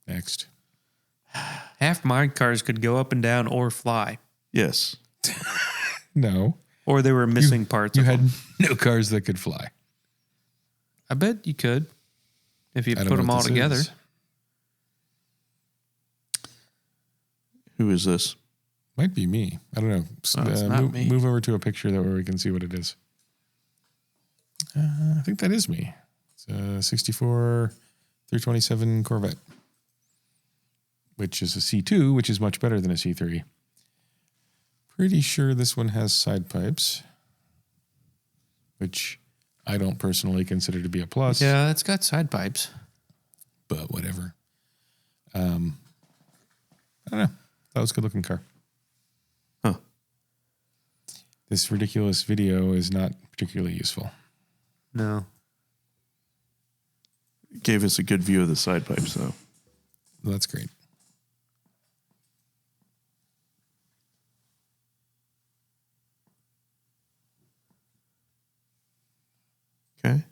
Next. Half my cars could go up and down or fly. Yes. No. Or they were missing parts You of had them. no cars that could fly. I bet you could. If you I don't put know them what all this together. is. Who is this? Might be me. I don't know. Oh, it's not me. Move over to a picture where we can see what it is. I think that is me. It's a 64 327 Corvette, which is a C2, which is much better than a C3. Pretty sure this one has side pipes, which I don't personally consider to be a plus. Yeah, it's got side pipes. But whatever. I don't know. That was a good looking car. Huh. This ridiculous video is not particularly useful. No. Gave us a good view of the side pipes, though. Well, that's great. Okay.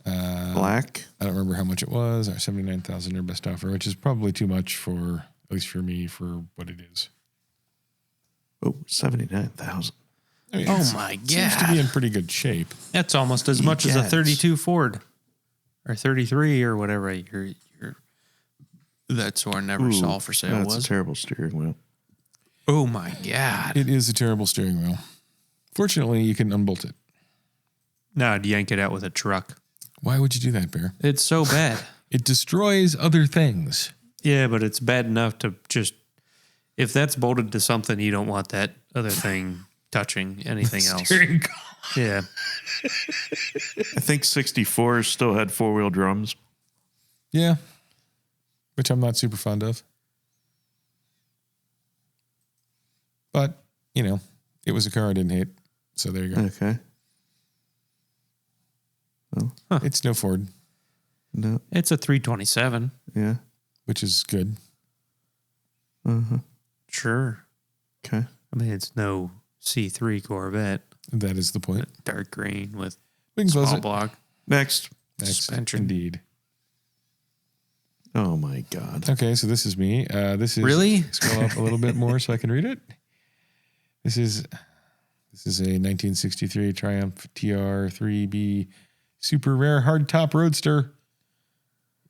Black. I don't remember how much it was. Our 79,000 or best offer, which is probably too much for, at least for me, for what it is. Oh, 79,000. I mean, Oh my God. Seems to be in pretty good shape. That's almost as much as a Yes. 32 Ford or 33 or whatever your that Soren never saw for sale That's was. a terrible steering wheel. Oh my God. It is a terrible steering wheel. Fortunately, you can unbolt it. No, I'd yank it out with a truck. Why would you do that, Bear? It's so bad. It destroys other things. Yeah, but it's bad enough to just, if that's bolted to something, you don't want that other thing touching anything else. Steering column. Yeah. I think 64 still had four-wheel drums. Yeah. Which I'm not super fond of. But, you know, it was a car I didn't hate. So there you go. Okay. It's no Ford, No. It's a 327. Yeah. which is good. Uh-huh. Sure. Okay. I mean, it's no C3 Corvette. That is the point. Dark green with We can close small it. block. Next. Next, suspension. indeed. Oh, my God. Okay, so this is me. This is Really? Scroll up a little bit more so I can read it. This is a 1963 Triumph TR3B super rare hardtop roadster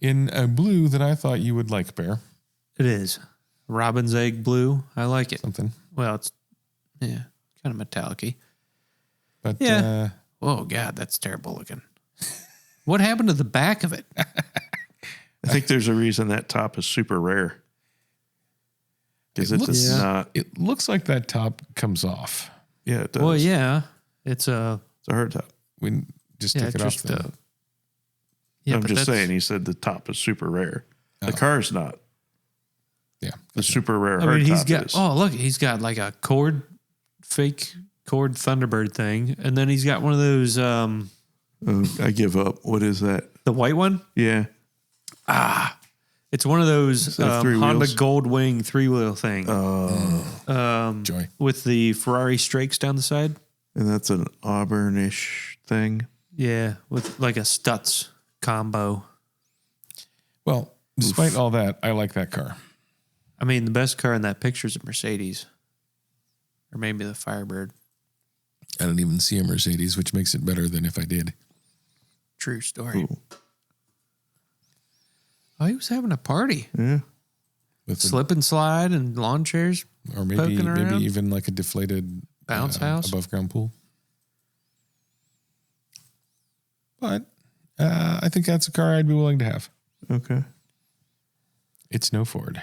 in a blue that I thought you would like, Bear. It is. Robin's egg blue. I like it. Something. Well, it's, yeah, kind of metallic-y. But Yeah. Oh, God, that's terrible looking. What happened to the back of it? I think there's a reason that top is super rare. Because It it looks- does Yeah. not. it looks like that top comes off. Yeah, it does. Well, yeah. It's a... It's a hard top. We just Yeah, take it off just then. yeah, I'm but just that's- saying, he said the top is super rare. Oh. The car's not. Yeah. The super rare I hard mean, he's top got... is. Oh, look, he's got like a fake cord Thunderbird thing. And then he's got one of those... Oh, I give up. What is that? the white one? Yeah. It's one of those that three Honda wheels? Goldwing 3-wheel thing Joy. with the Ferrari strakes down the side. And that's an Auburnish thing. Yeah, with like a Stutz combo. Well, despite all that, I like that car. I mean, the best car in that picture is a Mercedes. Or maybe the Firebird. I don't even see a Mercedes, which makes it better than if I did. True story. Ooh. Oh, he was having a party. Yeah. With the- Slip and slide and lawn chairs. or maybe poking around. even like a deflated Bounce house. above ground pool. But I think that's a car I'd be willing to have. Okay. It's no Ford.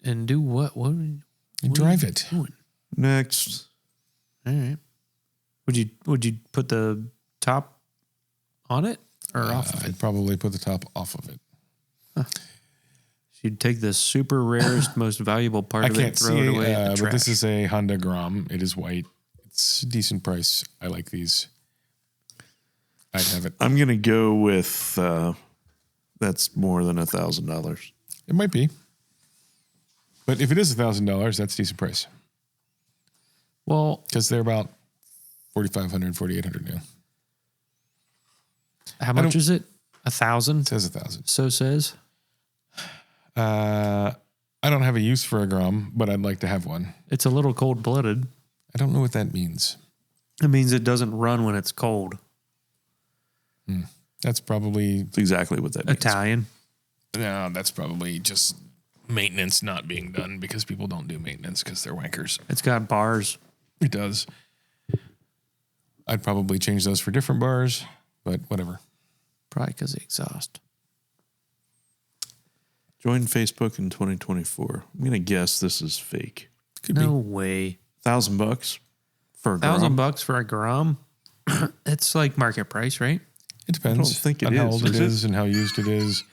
And do what? What? And drive it. Doing? Next. All right. Would you put the top on it or off of it? I'd probably put the top off of it. You'd take the super rarest, most valuable part I of it, can't throw see, it away in the but this trash. is a Honda Grom. It is white. It's a decent price. I like these. I'd have it. I'm going to go with that's more than $1,000. It might be. But if it is $1,000, that's a decent price. Well, Because they're about $4,500, $4,800 new. how much is it? It 1,000? says 1,000. So says. I don't have a use for a Grom, but I'd like to have one. It's a little cold blooded. I don't know what that means. It means it doesn't run when it's cold. That's probably That's exactly what that means. Italian. No, that's probably just maintenance not being done because people don't do maintenance because they're wankers. It's got bars. It does. I'd probably change those for different bars, but whatever. Probably because of the exhaust. Join Facebook in 2024. I'm gonna guess this is fake. Could No be. way. $1,000 for a Grom? $1,000 for a Grom? It's like market price, right? It depends I don't think it on how is. old it Is it? is and how used it is.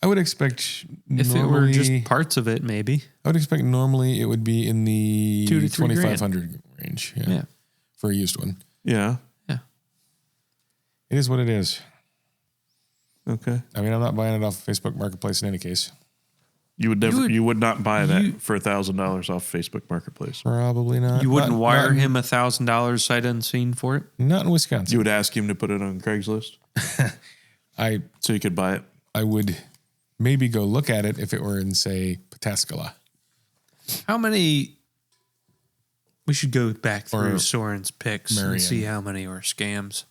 I would expect If normally, it were just parts of it, maybe. I would expect normally it would be in the 2 to 3 grand. 2,500 range. Yeah. For a used one. Yeah. Yeah. It is what it is. Okay. I mean, I'm not buying it off Facebook Marketplace in any case. You would never. would- You would not buy that you- for $1,000 off Facebook Marketplace. Probably not. You wouldn't Not- wire not, him $1,000 sight unseen for it? Not in Wisconsin. You would ask him to put it on Craigslist so you could buy it. I would maybe go look at it if it were in, say, Pataskala. How many? We should go back through Or Soren's picks Marion. and see how many were scams.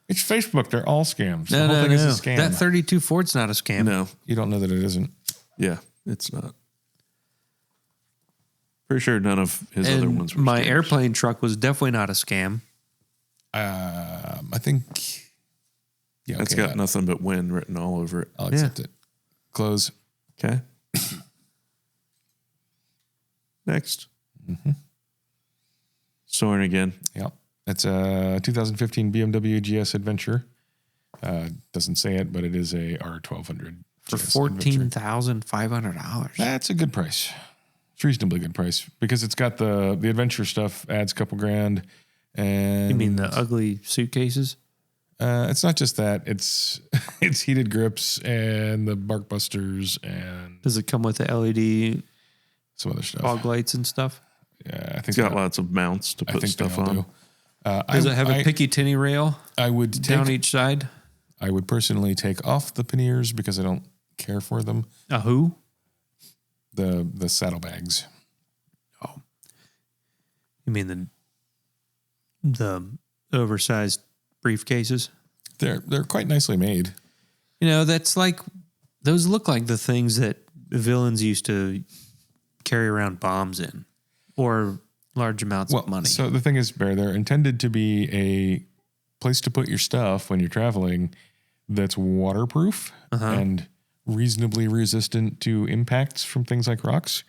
It's Facebook. They're all scams. No, the whole no, thing no. is a scam. That 32 Ford's not a scam. No. You don't know that it isn't. Yeah, it's not. Pretty sure none of his other And ones were my scams. airplane truck was definitely not a scam. I think. Yeah, That's okay, got nothing but win written all over it. I'll accept it. Close. Okay. Next. Soren again. Yeah. It's a 2015 BMW GS Adventure. Doesn't say it, but it is a R1200 For GS Adventure. $14,500. That's a good price. It's a reasonably good price because it's got the adventure stuff, adds a couple grand. And You mean the ugly suitcases? it's not just that. It's it's heated grips and the bark busters and Does it come with the LED some other stuff. fog lights and stuff? Yeah, I think It's got lots of mounts to I put think stuff they all on. do. Does it have a Picatinny rail I would down take. each side? I would personally take off the panniers because I don't care for them. A who? The saddlebags. You mean the oversized briefcases? They're quite nicely made. You know, that's like those look like the things that villains used to carry around bombs in, or large amounts of money. So the thing is, Bear, they're intended to be a place to put your stuff when you're traveling that's waterproof and reasonably resistant to impacts from things like rocks.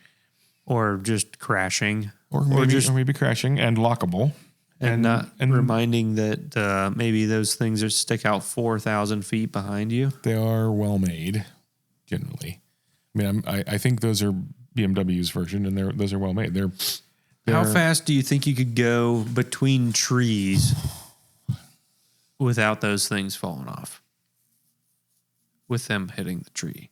Or just crashing, Or maybe crashing and lockable. and not reminding that maybe those things are stick out 4,000 feet behind you. They are well made, generally. I mean, I think those are BMW's version, and those are well made. How fast do you think you could go between trees without those things falling off? With them hitting the tree.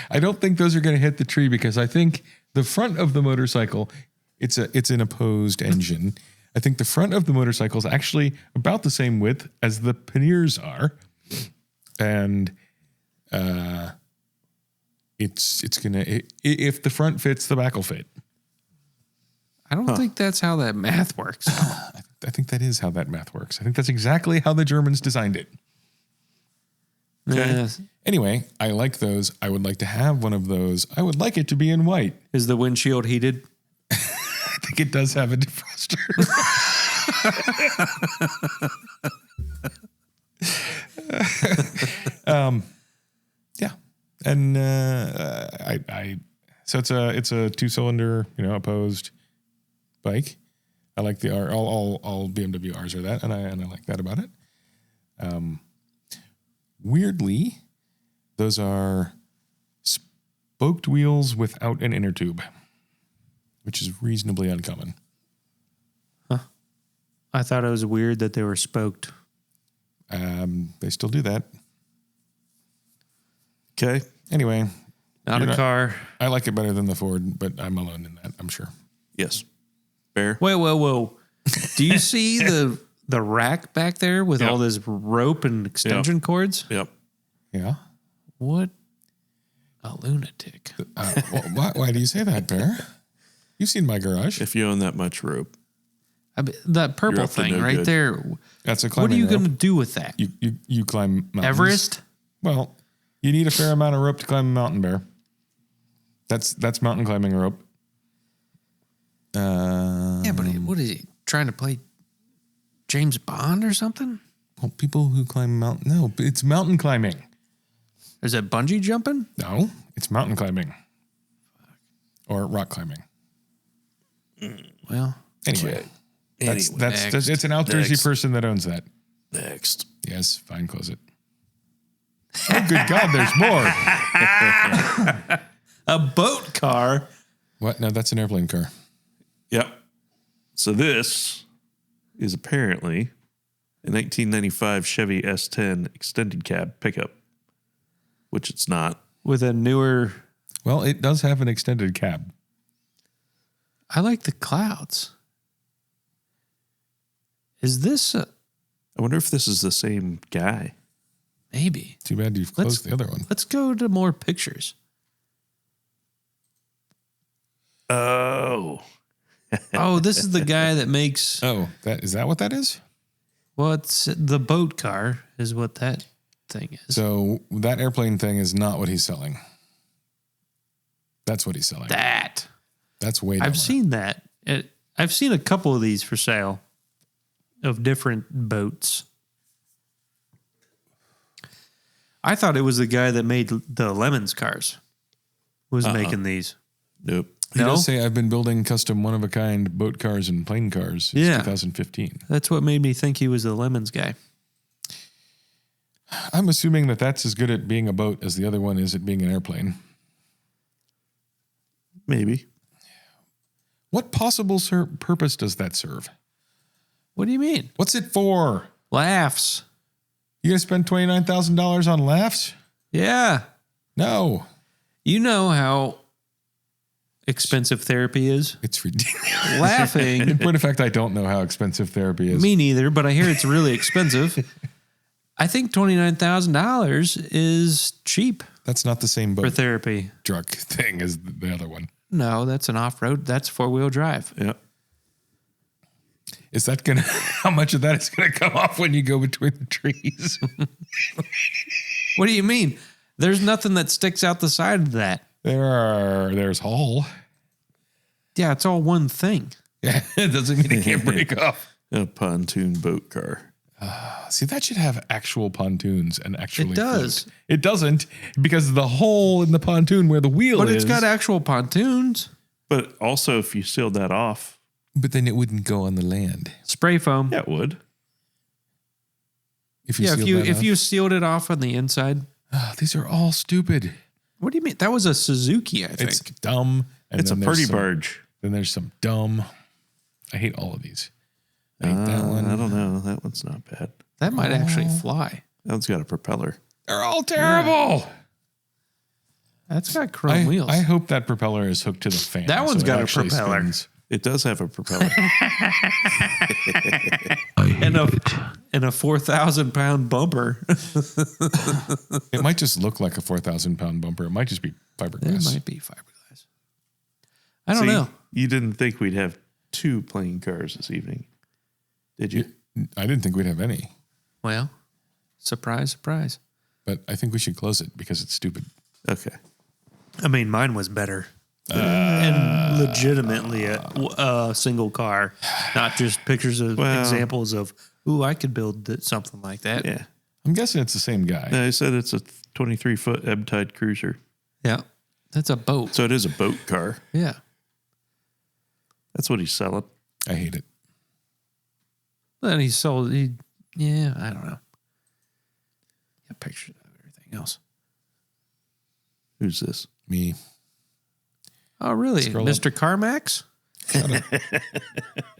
I don't think those are going to hit the tree because I think the front of the motorcycle, it's an opposed engine. I think the front of the motorcycle is actually about the same width as the panniers are, and it's gonna if the front fits, the back will fit. I don't think that's how that math works. I think that is how that math works. I think that's exactly how the Germans designed it. Okay. Anyway, I like those. I would like to have one of those. I would like it to be in white. Is the windshield heated? I think it does have a defroster. Yeah, and so it's a 2-cylinder, opposed bike. I like the R. All BMW Rs are that, and I like that about it. Weirdly, those are spoked wheels without an inner tube, which is reasonably uncommon. I thought it was weird that they were spoked. They still do that. Okay. Anyway, Not a car. I like it better than the Ford, but I'm alone in that, I'm sure. Yes. Bear. Whoa. Do you see the rack back there with all this rope and extension cords? Yep. Yeah. What a lunatic. Why do you say that, Bear? You've seen my garage. If you own that much rope, I mean, that You're purple up to thing no right good. there. That's a What are climbing you rope. going to do with that? You climb mountains. Everest? Well, You need a fair amount of rope to climb a mountain bear. That's mountain climbing rope. Yeah, but what is he trying to play? James Bond or something? Well, people who climb mountain. No, it's mountain climbing. Is that bungee jumping? No, it's mountain climbing. Or rock climbing. Well, Anyway, Next. it's an outdoorsy person that owns that. Next. Yes, fine, close it. Oh, good God, there's more. a boat car. What? No, that's an airplane car. Yep. So this is apparently a 1995 Chevy S10 extended cab pickup, which it's not. With a newer... Well, it does have an extended cab. I like the clouds. Is this... I wonder if this is the same guy. Maybe. Too bad you've closed the other one. Let's go to more pictures. Oh. Oh, this is the guy that makes... Oh, is that what that is? Well, it's the boat car is what that thing is. So that airplane thing is not what he's selling. That's what he's selling. That's way dumber. I've seen that. I've seen a couple of these for sale of different boats. I thought it was the guy that made the Lemons cars was making these. Nope. He does say, I've been building custom one-of-a-kind boat cars and plane cars since 2015. That's what made me think he was the Lemons guy. I'm assuming that that's as good at being a boat as the other one is at being an airplane. Maybe. What possible purpose does that serve? What do you mean? What's it for? Laughs. You gonna spend $29,000 on laughs? Yeah. No. You know how expensive therapy is? It's ridiculous. Laughing. In point of fact, I don't know how expensive therapy is. Me neither, but I hear it's really expensive. I think $29,000 is cheap That's not the same for boat therapy. truck thing as the other one. No, that's an off-road. That's four-wheel drive. Yep. Is that gonna? How much of that is gonna come off when you go between the trees? What do you mean? There's nothing that sticks out the side of that. There's Hall. Yeah, it's all one thing. Yeah, it doesn't mean it can't break off. A pontoon boat car. See, that should have actual pontoons and actually It does. float. It doesn't because of the hole in the pontoon where the wheel But is. it's got actual pontoons. But also, if you sealed that off, But then it wouldn't go on the land. Spray foam. yeah, it would. If you Yeah, sealed if that you off. sealed it off on the inside. These are all stupid. What do you mean? That was a Suzuki, I think. It's dumb. And It's a then party there's some- barge. Then there's some dumb. I hate all of these. I hate that one. I don't know. That one's not bad. That might actually fly. That one's got a propeller. They're all terrible. That's got chrome wheels. I hope that propeller is hooked to the fan. That one's it got a actually propeller. spins. It does have a propeller. and a 4,000-pound bumper. It might just look like a 4,000-pound bumper. It might just be It fiberglass. might be fiberglass. I don't know. You didn't think we'd have 2 plane cars this evening, did you? I didn't think we'd have any, Well, surprise, surprise. but I think we should close it because it's stupid. Okay. I mean, mine was better. And legitimately a single car, not just pictures of examples of, ooh, I could build something like that. Yeah. I'm guessing it's the same guy. No, I said it's a 23-foot ebb tide cruiser. Yeah. That's a boat. So it is a boat car. Yeah. That's what he's selling. I hate it. Then I don't know. Yeah, pictures of everything else. Who's this? Me. Oh, really? Scroll up. Mr. Carmax?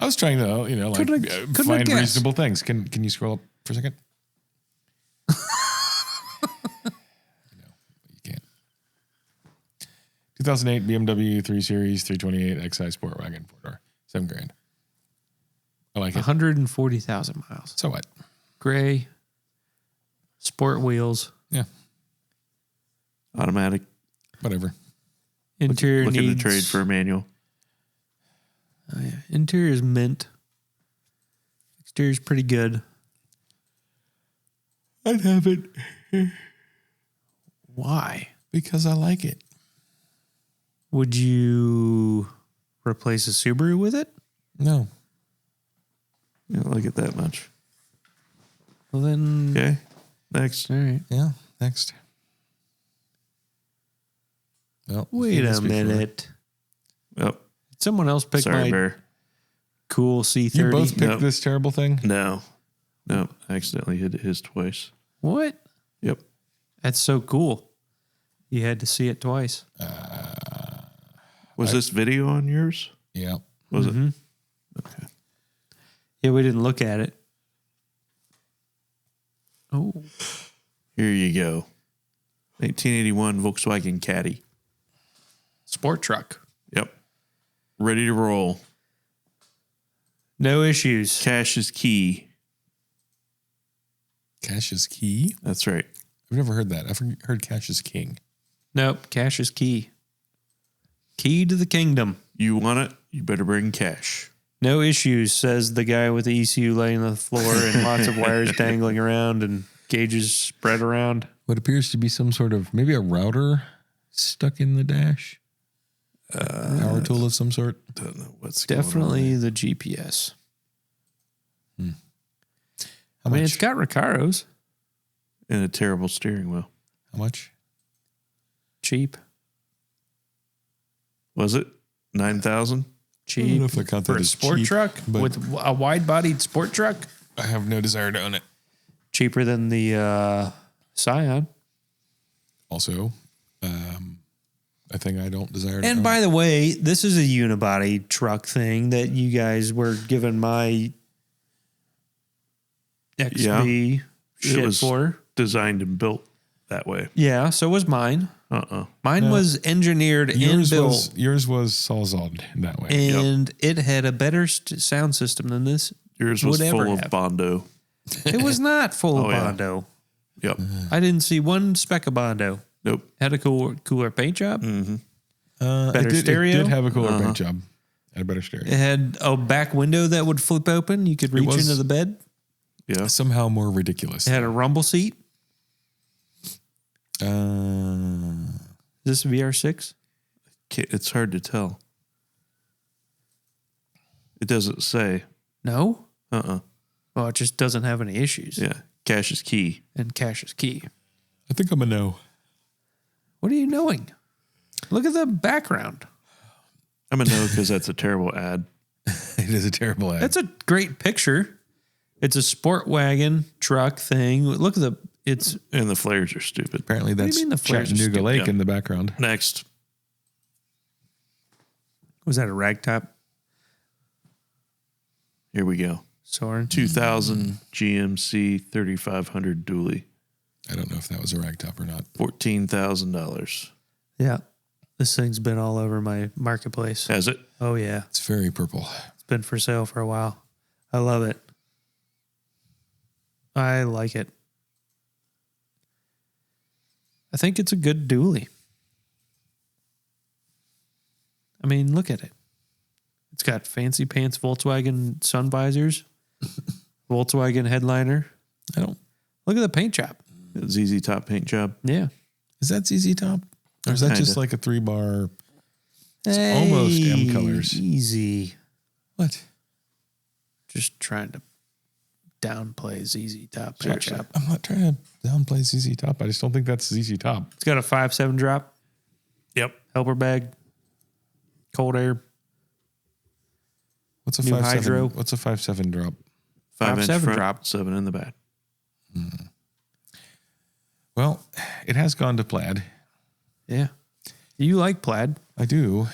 I was trying to, Couldn't have find guessed. reasonable things. Can you scroll up for a second? No, you can't. 2008 BMW 3 Series 328 XI Sport Wagon 4-door, $7,000. I like it. 140,000 miles. So what? Gray. Sport wheels. Yeah, Automatic. whatever. Interior Looking needs. to trade for a manual. Oh, yeah. Interior's mint. Exterior's pretty good. I'd have it. Why? Because I like it. Would you replace a Subaru with it? No. You don't like it that much. Well, then. Okay. Next. All right. Yeah. Next. Well, Wait a minute. Oh, Did someone else pick sorry, my Bear. cool C30? You both picked Nope. this terrible thing? No. No. I accidentally hit his twice. What? Yep. That's so cool. You had to see it twice. Was this video on yours? Yeah. Was Mhm. it? Okay. Yeah, we didn't look at it. Oh. Here you go. 1981 Volkswagen Caddy. Sport truck. Yep. Ready to roll. No issues. Cash is key. Cash is key? That's right. I've never heard that. I've heard cash is king. Nope. Cash is key. Key to the kingdom. You want it? You better bring cash. No issues, says the guy with the ECU laying on the floor and lots of wires dangling around and gauges spread around. What appears to be some sort of, maybe a router stuck in the dash? Power tool of some sort? Don't know what's Definitely the GPS. How I mean, much? it's got Recaros. and a terrible steering wheel. How much? Cheap. Was it 9,000? I don't Cheap. know if I count For that a as sport cheap, truck but with a wide-bodied sport truck. I have no desire to own it. Cheaper than the Scion. Also, a thing I don't desire to And own. by the way, this is a unibody truck thing that you guys were giving my XB shit was for. designed and built that way. Yeah, so was mine. Mine No. was engineered and built, yours was sawzalled that way. and it had a better sound system than this. Yours was Would full ever of have. Bondo. It was not full of Oh, yeah. Bondo. Yep. I didn't see one speck of Bondo. Nope. Had a cooler paint job. Better stereo? It did have a cooler paint job. Had a better stereo. It had a back window that would flip open. You could reach was- into the bed. Yeah. Somehow more ridiculous. It had a rumble seat. Uh, Is this VR6? It's hard to tell. It doesn't say. No. Uh-uh. Well, it just doesn't have any issues. Yeah. Cash is key. And cash is key. I think I'm a no. What are you knowing? Look at the background. I'm a no because that's a terrible ad. It is a terrible ad. That's a great picture. It's a sport wagon truck thing. Look at it's And the flares are stupid. Apparently do you that's mean the flares are Chattanooga stupid? Lake Yeah. in the background. Next. was that a ragtop Here we go. Soren? 2000 GMC 3500 dually. I don't know if that was a ragtop or not. $14,000. Yeah. This thing's been all over my marketplace. Has it? Oh yeah. It's very purple. It's been for sale for a while. I love it. I like it. I think it's a good dually. I mean, look at it. It's got fancy pants Volkswagen sun visors, Volkswagen headliner. I don't. Look at the paint job. ZZ Top paint job. Yeah. Is that ZZ Top? Or is that just Kinda. like a 3-bar? It's almost M colors. Easy. What? Just trying to downplay ZZ Top paint Seriously, job. I'm not trying to downplay ZZ Top. I just don't think that's ZZ Top. It's got a 5.7 drop, Yep. helper bag, cold air. What's a New 5.7? hydro. What's a 5.7 drop? 5-inch 5.7 front, drop. 7 in the back. Well, it has gone to plaid. Yeah. You like plaid? I do.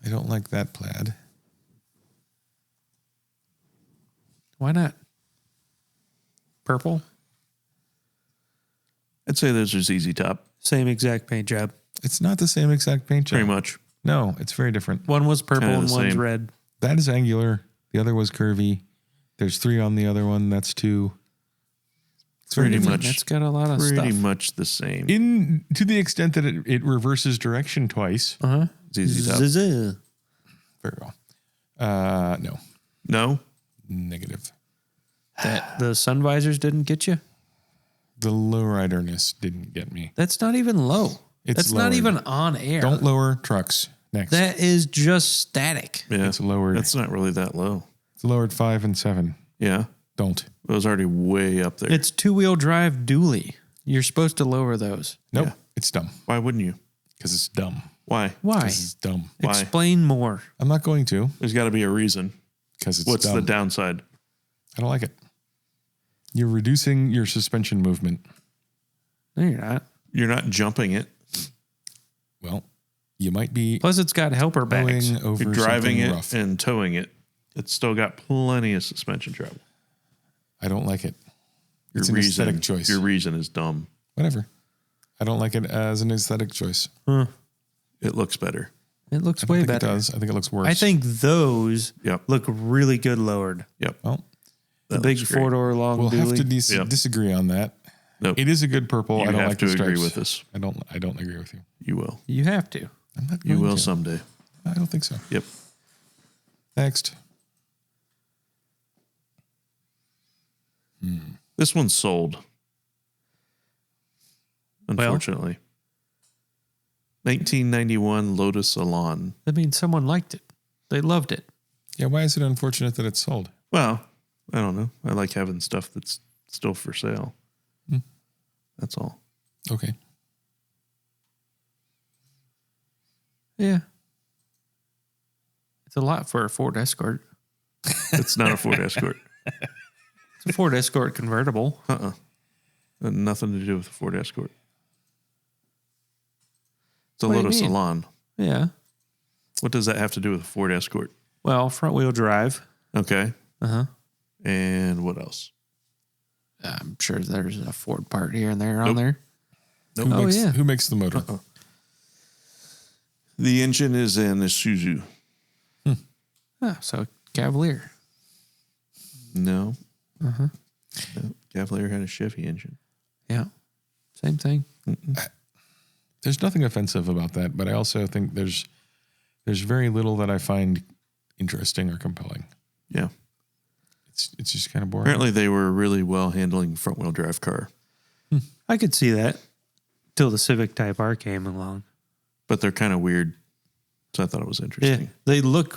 I don't like that plaid. Why not? Purple? I'd say those are ZZ Top. Same exact paint job. It's not the same exact paint job. Pretty much. No, it's very different. One was purple Kinda and the one's same. red. That is angular. The other was curvy. There's 3 on the other one. That's 2. It's very Pretty different. much. It's got a lot of Pretty stuff. much the same. In to the extent that it reverses direction twice. Uh-huh. ZZ Top. Zzz. Very well. No. No? Negative. That the sun visors didn't get you? the lowriderness didn't get me. That's not even low. It's That's not lowered. even on air. Don't lower trucks. Next. That is just static. Yeah. It's lowered. That's not really that low. It's lowered 5 and 7. Yeah. Don't. It was already way up there. It's two-wheel drive dually. You're supposed to lower those. Nope. Yeah. It's dumb. Why wouldn't you? Because it's dumb. Why? Why? Because it's dumb. Why? Explain more. I'm not going to. There's got to be a reason. Because it's What's dumb. the downside? I don't like it. You're reducing your suspension movement. No, you're not. You're not jumping it. Well, you might be Plus, it's got helper bags. going over You're driving something it rough. and towing it. It's still got plenty of suspension travel. I don't like it. Your It's an aesthetic choice. Your reason is dumb. Whatever. I don't like it as an aesthetic choice. It looks better. It looks I way think better. it does. I think it looks worse. I think those Yep. look really good lowered. Yep. Well, The That big looks great. 4-door long we'll have to dually. Yep. disagree on that. Nope. It is a good purple. You I don't have like to the agree stripes. with us. I don't agree with you. You will. You have to. I'm not You going will to. someday. I don't think so. Yep. Next. This one's sold. Unfortunately. 1991 Lotus Salon. That means someone liked it. They loved it. Yeah, why is it unfortunate that it's sold? Well, I don't know. I like having stuff that's still for sale. That's all. Okay. Yeah. It's a lot for a Ford Escort. It's not a Ford Escort. It's a Ford Escort convertible. Had nothing to do with the Ford Escort. It's a What do you Lotus mean? Salon. Yeah. What does that have to do with a Ford Escort? Well, front wheel drive. Okay. Uh-huh. And what else? I'm sure there's a Ford part here and there on Nope. there. Nope. Oh, yeah. Who makes the motor? The engine is an Isuzu. Oh, so Cavalier. No. Uh-huh. No. Cavalier had a Chevy engine. Yeah. Same thing. There's nothing offensive about that, but I also think there's very little that I find interesting or compelling. Yeah. It's just kind of boring. Apparently they were really well handling front wheel drive car, I could see that till the Civic Type R came along. but they're kind of weird. So I thought it was Yeah. interesting. They look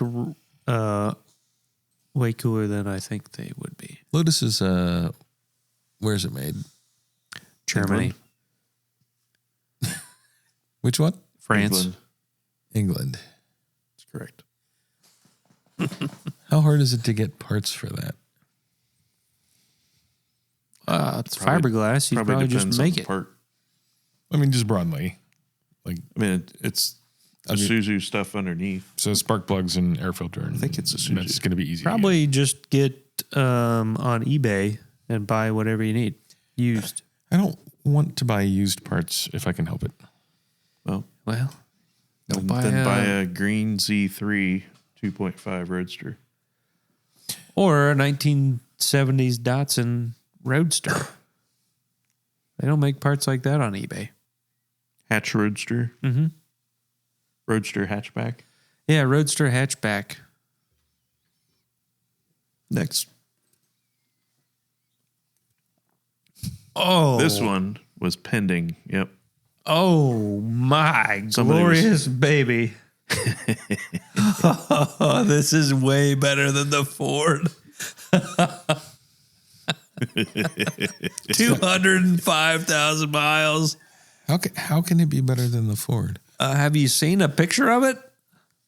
way cooler than I think they would be. Lotus is where is it made? Germany, Which one? France. England. England. That's correct. How hard is it to get parts for that? It's Probably- fiberglass. You probably just depends on make the it. part. I mean, just broadly. Like, I mean, it's Isuzu stuff underneath. so spark plugs and air filter. And I think it's Isuzu. That's going to be easy. to Probably just get on eBay and buy whatever you need used. get. I don't want to buy used parts if I can help it. Well, Well, don't buy then a, buy a green Z3 2.5 Roadster. or a 1970s Datsun Roadster. They don't make parts like that on eBay. Hatch Roadster. Mm-hmm. Roadster hatchback. Yeah, Roadster hatchback. Next. Oh, This one was pending. Yep. Oh my Somebody glorious baby! This is way better than the Ford. 205,000 miles. How can it be better than the Ford? Have you seen a picture of it?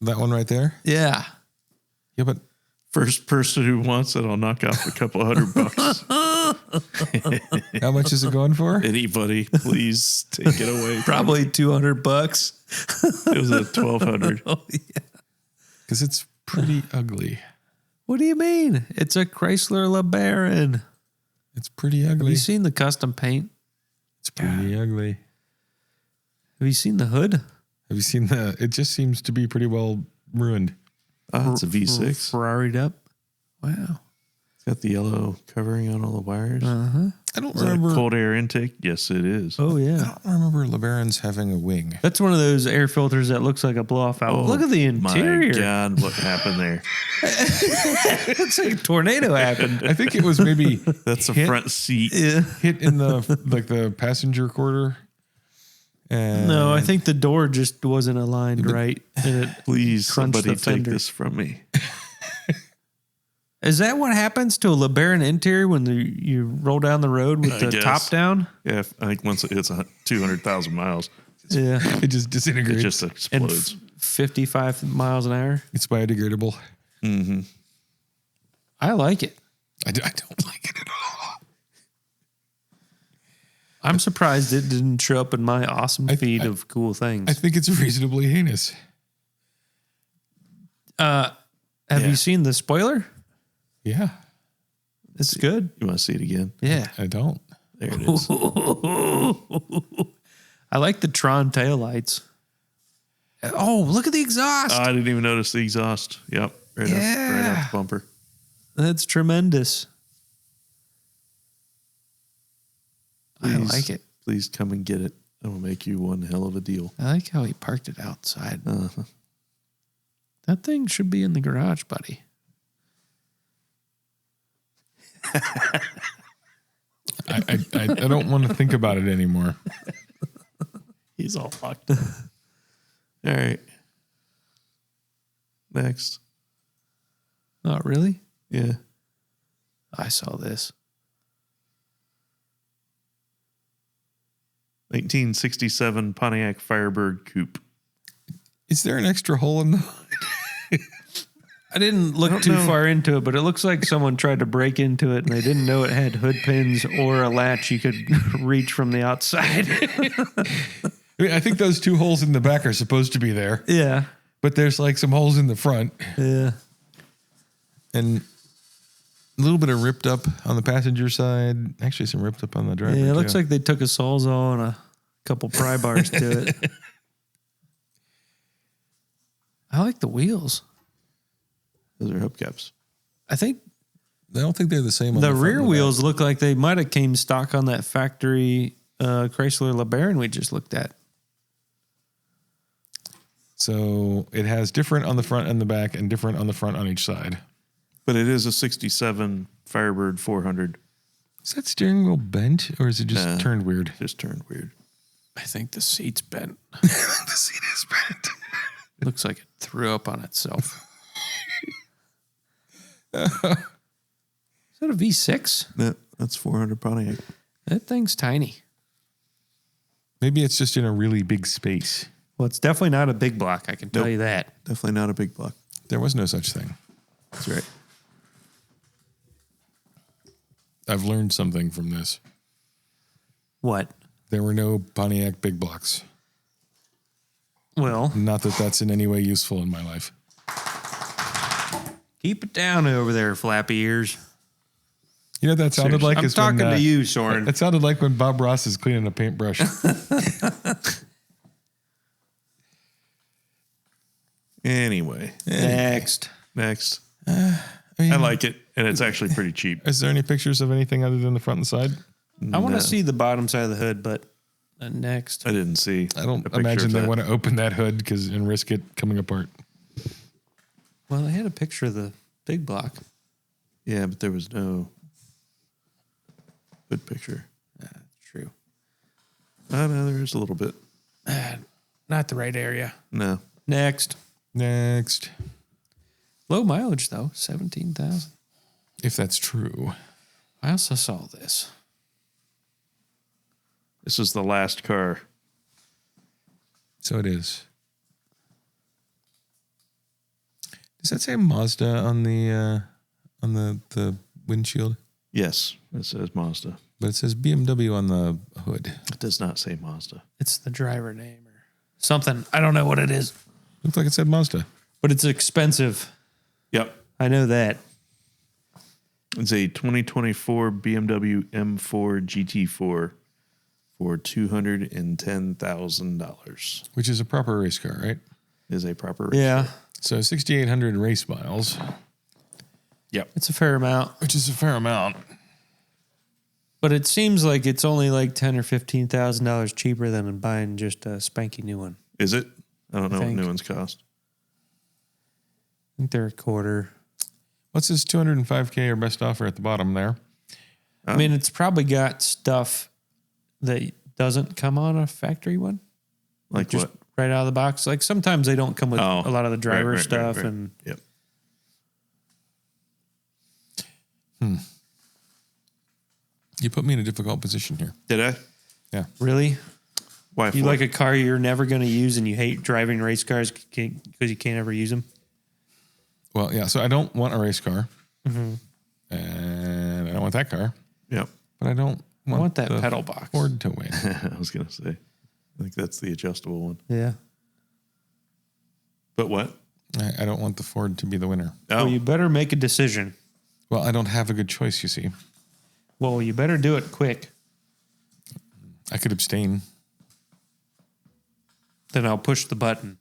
That one right there? Yeah. Yeah, but First person who wants it, I'll knock off a couple $100. how much is it going for? Anybody, please take it away. Probably $200. It was at 1,200. Oh, yeah. Because it's pretty ugly. What do you mean? It's a Chrysler LeBaron. It's pretty Have ugly. you seen the custom paint? It's pretty ugly. Have you seen the hood? Have you seen the? It just seems to be pretty well ruined. Oh, it's a V6. Ferrari'd up. Wow. It's got the yellow covering on all the wires? I don't Is that a remember. cold air intake? Yes, it is. Oh, I yeah. don't remember LeBaron's having a wing. That's one of those air filters that looks like a blow-off valve. Look at the interior. My God, what happened there? It's like a tornado happened. I think it was maybe That's the hit- front seat. Yeah. hit in the passenger quarter. And No, I think the door just wasn't aligned right. And it Please, crunched somebody the take fender. this from me. Is that what happens to a LeBaron interior when you roll down the road with I the guess. top down? Yeah, I think once it hits 200,000 miles, Yeah. it just it disintegrates. just And explodes. 55 miles an hour. It's biodegradable. Mm-hmm. I like it. I don't like it at all. I'm surprised it didn't show up in my awesome feed of cool things. I think it's reasonably heinous. Have Yeah. you seen the spoiler? Yeah, It's good. You want to see it again? Yeah. I don't. There it is. I like the Tron taillights. Oh, look at the exhaust. I didn't even notice the exhaust. Yep. Right Yeah. off the bumper. That's tremendous. I Please, like it. Please come and get it. I will make you one hell of a deal. I like how he parked it outside. Uh-huh. That thing should be in the garage, buddy. I don't want to think about it anymore. He's all fucked. All right. Next. Oh, really? Yeah. I saw this. 1967 Pontiac Firebird Coupe. Is there an extra hole in the? I didn't look too know. far into it, but it looks like someone tried to break into it and they didn't know it had hood pins or a latch you could reach from the outside. I think those two holes in the back are supposed to be there, Yeah. but there's like some holes in the front Yeah. and a little bit of ripped up on the passenger side. Actually, some ripped up on the driver. Yeah, it looks too. like they took a Sawzall and a couple pry bars to it. I like the wheels. Those are hubcaps. I think I don't think they're the same. On the front rear and the wheels back. look like they might have came stock on that factory Chrysler LeBaron we just looked at. So it has different on the front and the back, and different on the front on each side. But it is a 67 Firebird 400. Is that steering wheel bent, or is it just turned weird? Just turned weird. I think the seat's bent. The seat is bent. Looks like it threw up on itself. Is that a V6? No, that's 400 Pontiac. That thing's tiny. Maybe it's just in a really big space. Well, it's definitely not a big block. I can tell Nope. you that. Definitely not a big block. There was no such thing. That's right. I've learned something from this. What? There were no Pontiac big blocks. Well, Not that that's in any way useful in my life. keep it down over there, flappy ears. You know what that sounded like? I'm is when, talking to you, Soren. It sounded like when Bob Ross is cleaning a paintbrush. Anyway, Next. next. I mean, I like it, and it's actually pretty cheap. Is there any pictures of anything other than the front and side? I want No. to see the bottom side of the hood, but next. I didn't see. I don't a picture imagine of they that. want to open that hood and risk it coming apart. Well, they had a picture of the big block. Yeah, but there was no good picture. That's true. I know there is a little bit. Not the right area. No. Next. Next. Low mileage, though. 17,000. If that's true. I also saw this. This is the last car. So it is. Does that say Mazda on the windshield? Yes, it says Mazda. But it says BMW on the hood. It does not say Mazda. It's the driver name or something. I don't know what it is, Looks like it said Mazda. but it's expensive. Yep. I know that. It's a 2024 BMW M4 GT4 for $210,000. Which is a proper race car, right? Is a proper race. Yeah. So 6,800 race miles. Yep. It's a fair amount. Which is a fair amount. But it seems like it's only like $10,000 or $15,000 cheaper than buying just a spanky new one. Is it? I don't know what think. new ones cost. I think they're a quarter. What's this 205K or best offer at the bottom there? I mean, it's probably got stuff that doesn't come on a factory one. Like just what? right out of the box. Like sometimes they don't come with Oh, a lot of the driver right, stuff. right. And Yep. You put me in a difficult position here. Did I? Yeah. really, Why? you like a car you're never going to use and you hate driving race cars because you can't ever use them? Well, yeah. So I don't want a race car. Mm-hmm. And I don't want that car. Yep. But I don't I want that the pedal box. Ford to win. I was gonna say. I think that's the adjustable one. Yeah. But what? I don't want the Ford to be the winner. Oh, Well, you better make a decision. Well, I don't have a good choice, you see. Well, you better do it quick. I could abstain. Then I'll push the button.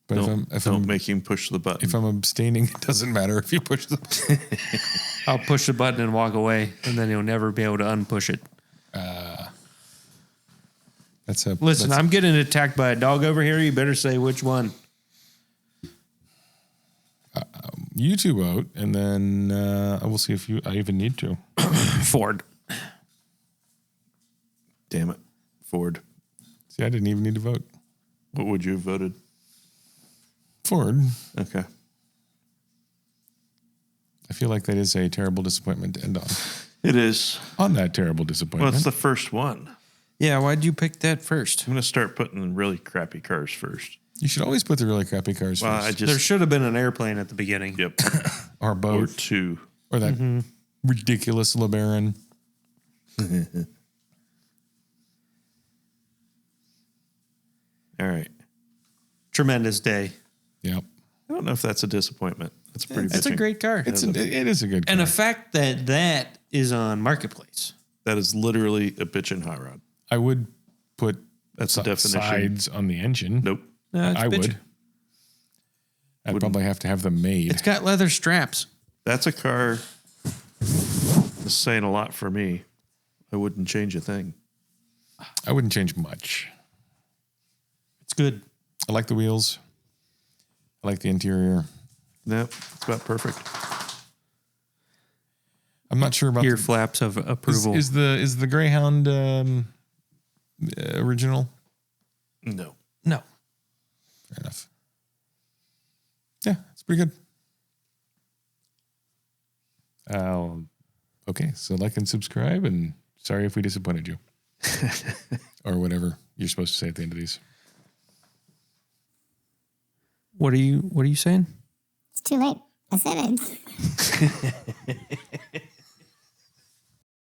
But don't make him push the button. if I'm abstaining, it doesn't matter if you push the button. I'll push the button and walk away, and then you'll never be able to unpush it. Listen, I'm getting attacked by a dog over here. You better say which one. You two vote, and then I will see if I even need to. Ford. Damn it, Ford. See, I didn't even need to vote. What would you have voted? Ford. Okay. I feel like that is a terrible disappointment to end on. It is. On that terrible Well, disappointment. it's the first one. Yeah, why'd you pick that first? I'm going to start putting really crappy cars first. You should always put the really crappy cars Well, first. There should have been an airplane at the beginning. Yep. Or Or both. two. Or that ridiculous LeBaron. All right. Tremendous day. Yep. I don't know if that's a disappointment. That's pretty. It's a bitching. great car. It is a good car. And the fact that that is on Marketplace. That is literally a bitchin' hot rod. I would put That's the definition. sides on the engine. Nope. No, it's I bitchin'. would. I'd probably have to have them made. It's got leather straps. That's a car that's saying a lot for me. I wouldn't change a thing. I wouldn't change much. It's good. I like the wheels. I like the interior. Nope. It's about perfect. I'm not sure about Ear flaps of approval. Is the Greyhound original? No. No. Fair enough. Yeah, it's pretty good. Okay, so like and subscribe, and sorry if we disappointed you. Or whatever you're supposed to say at the end of these. What are you saying? It's too late. I said it.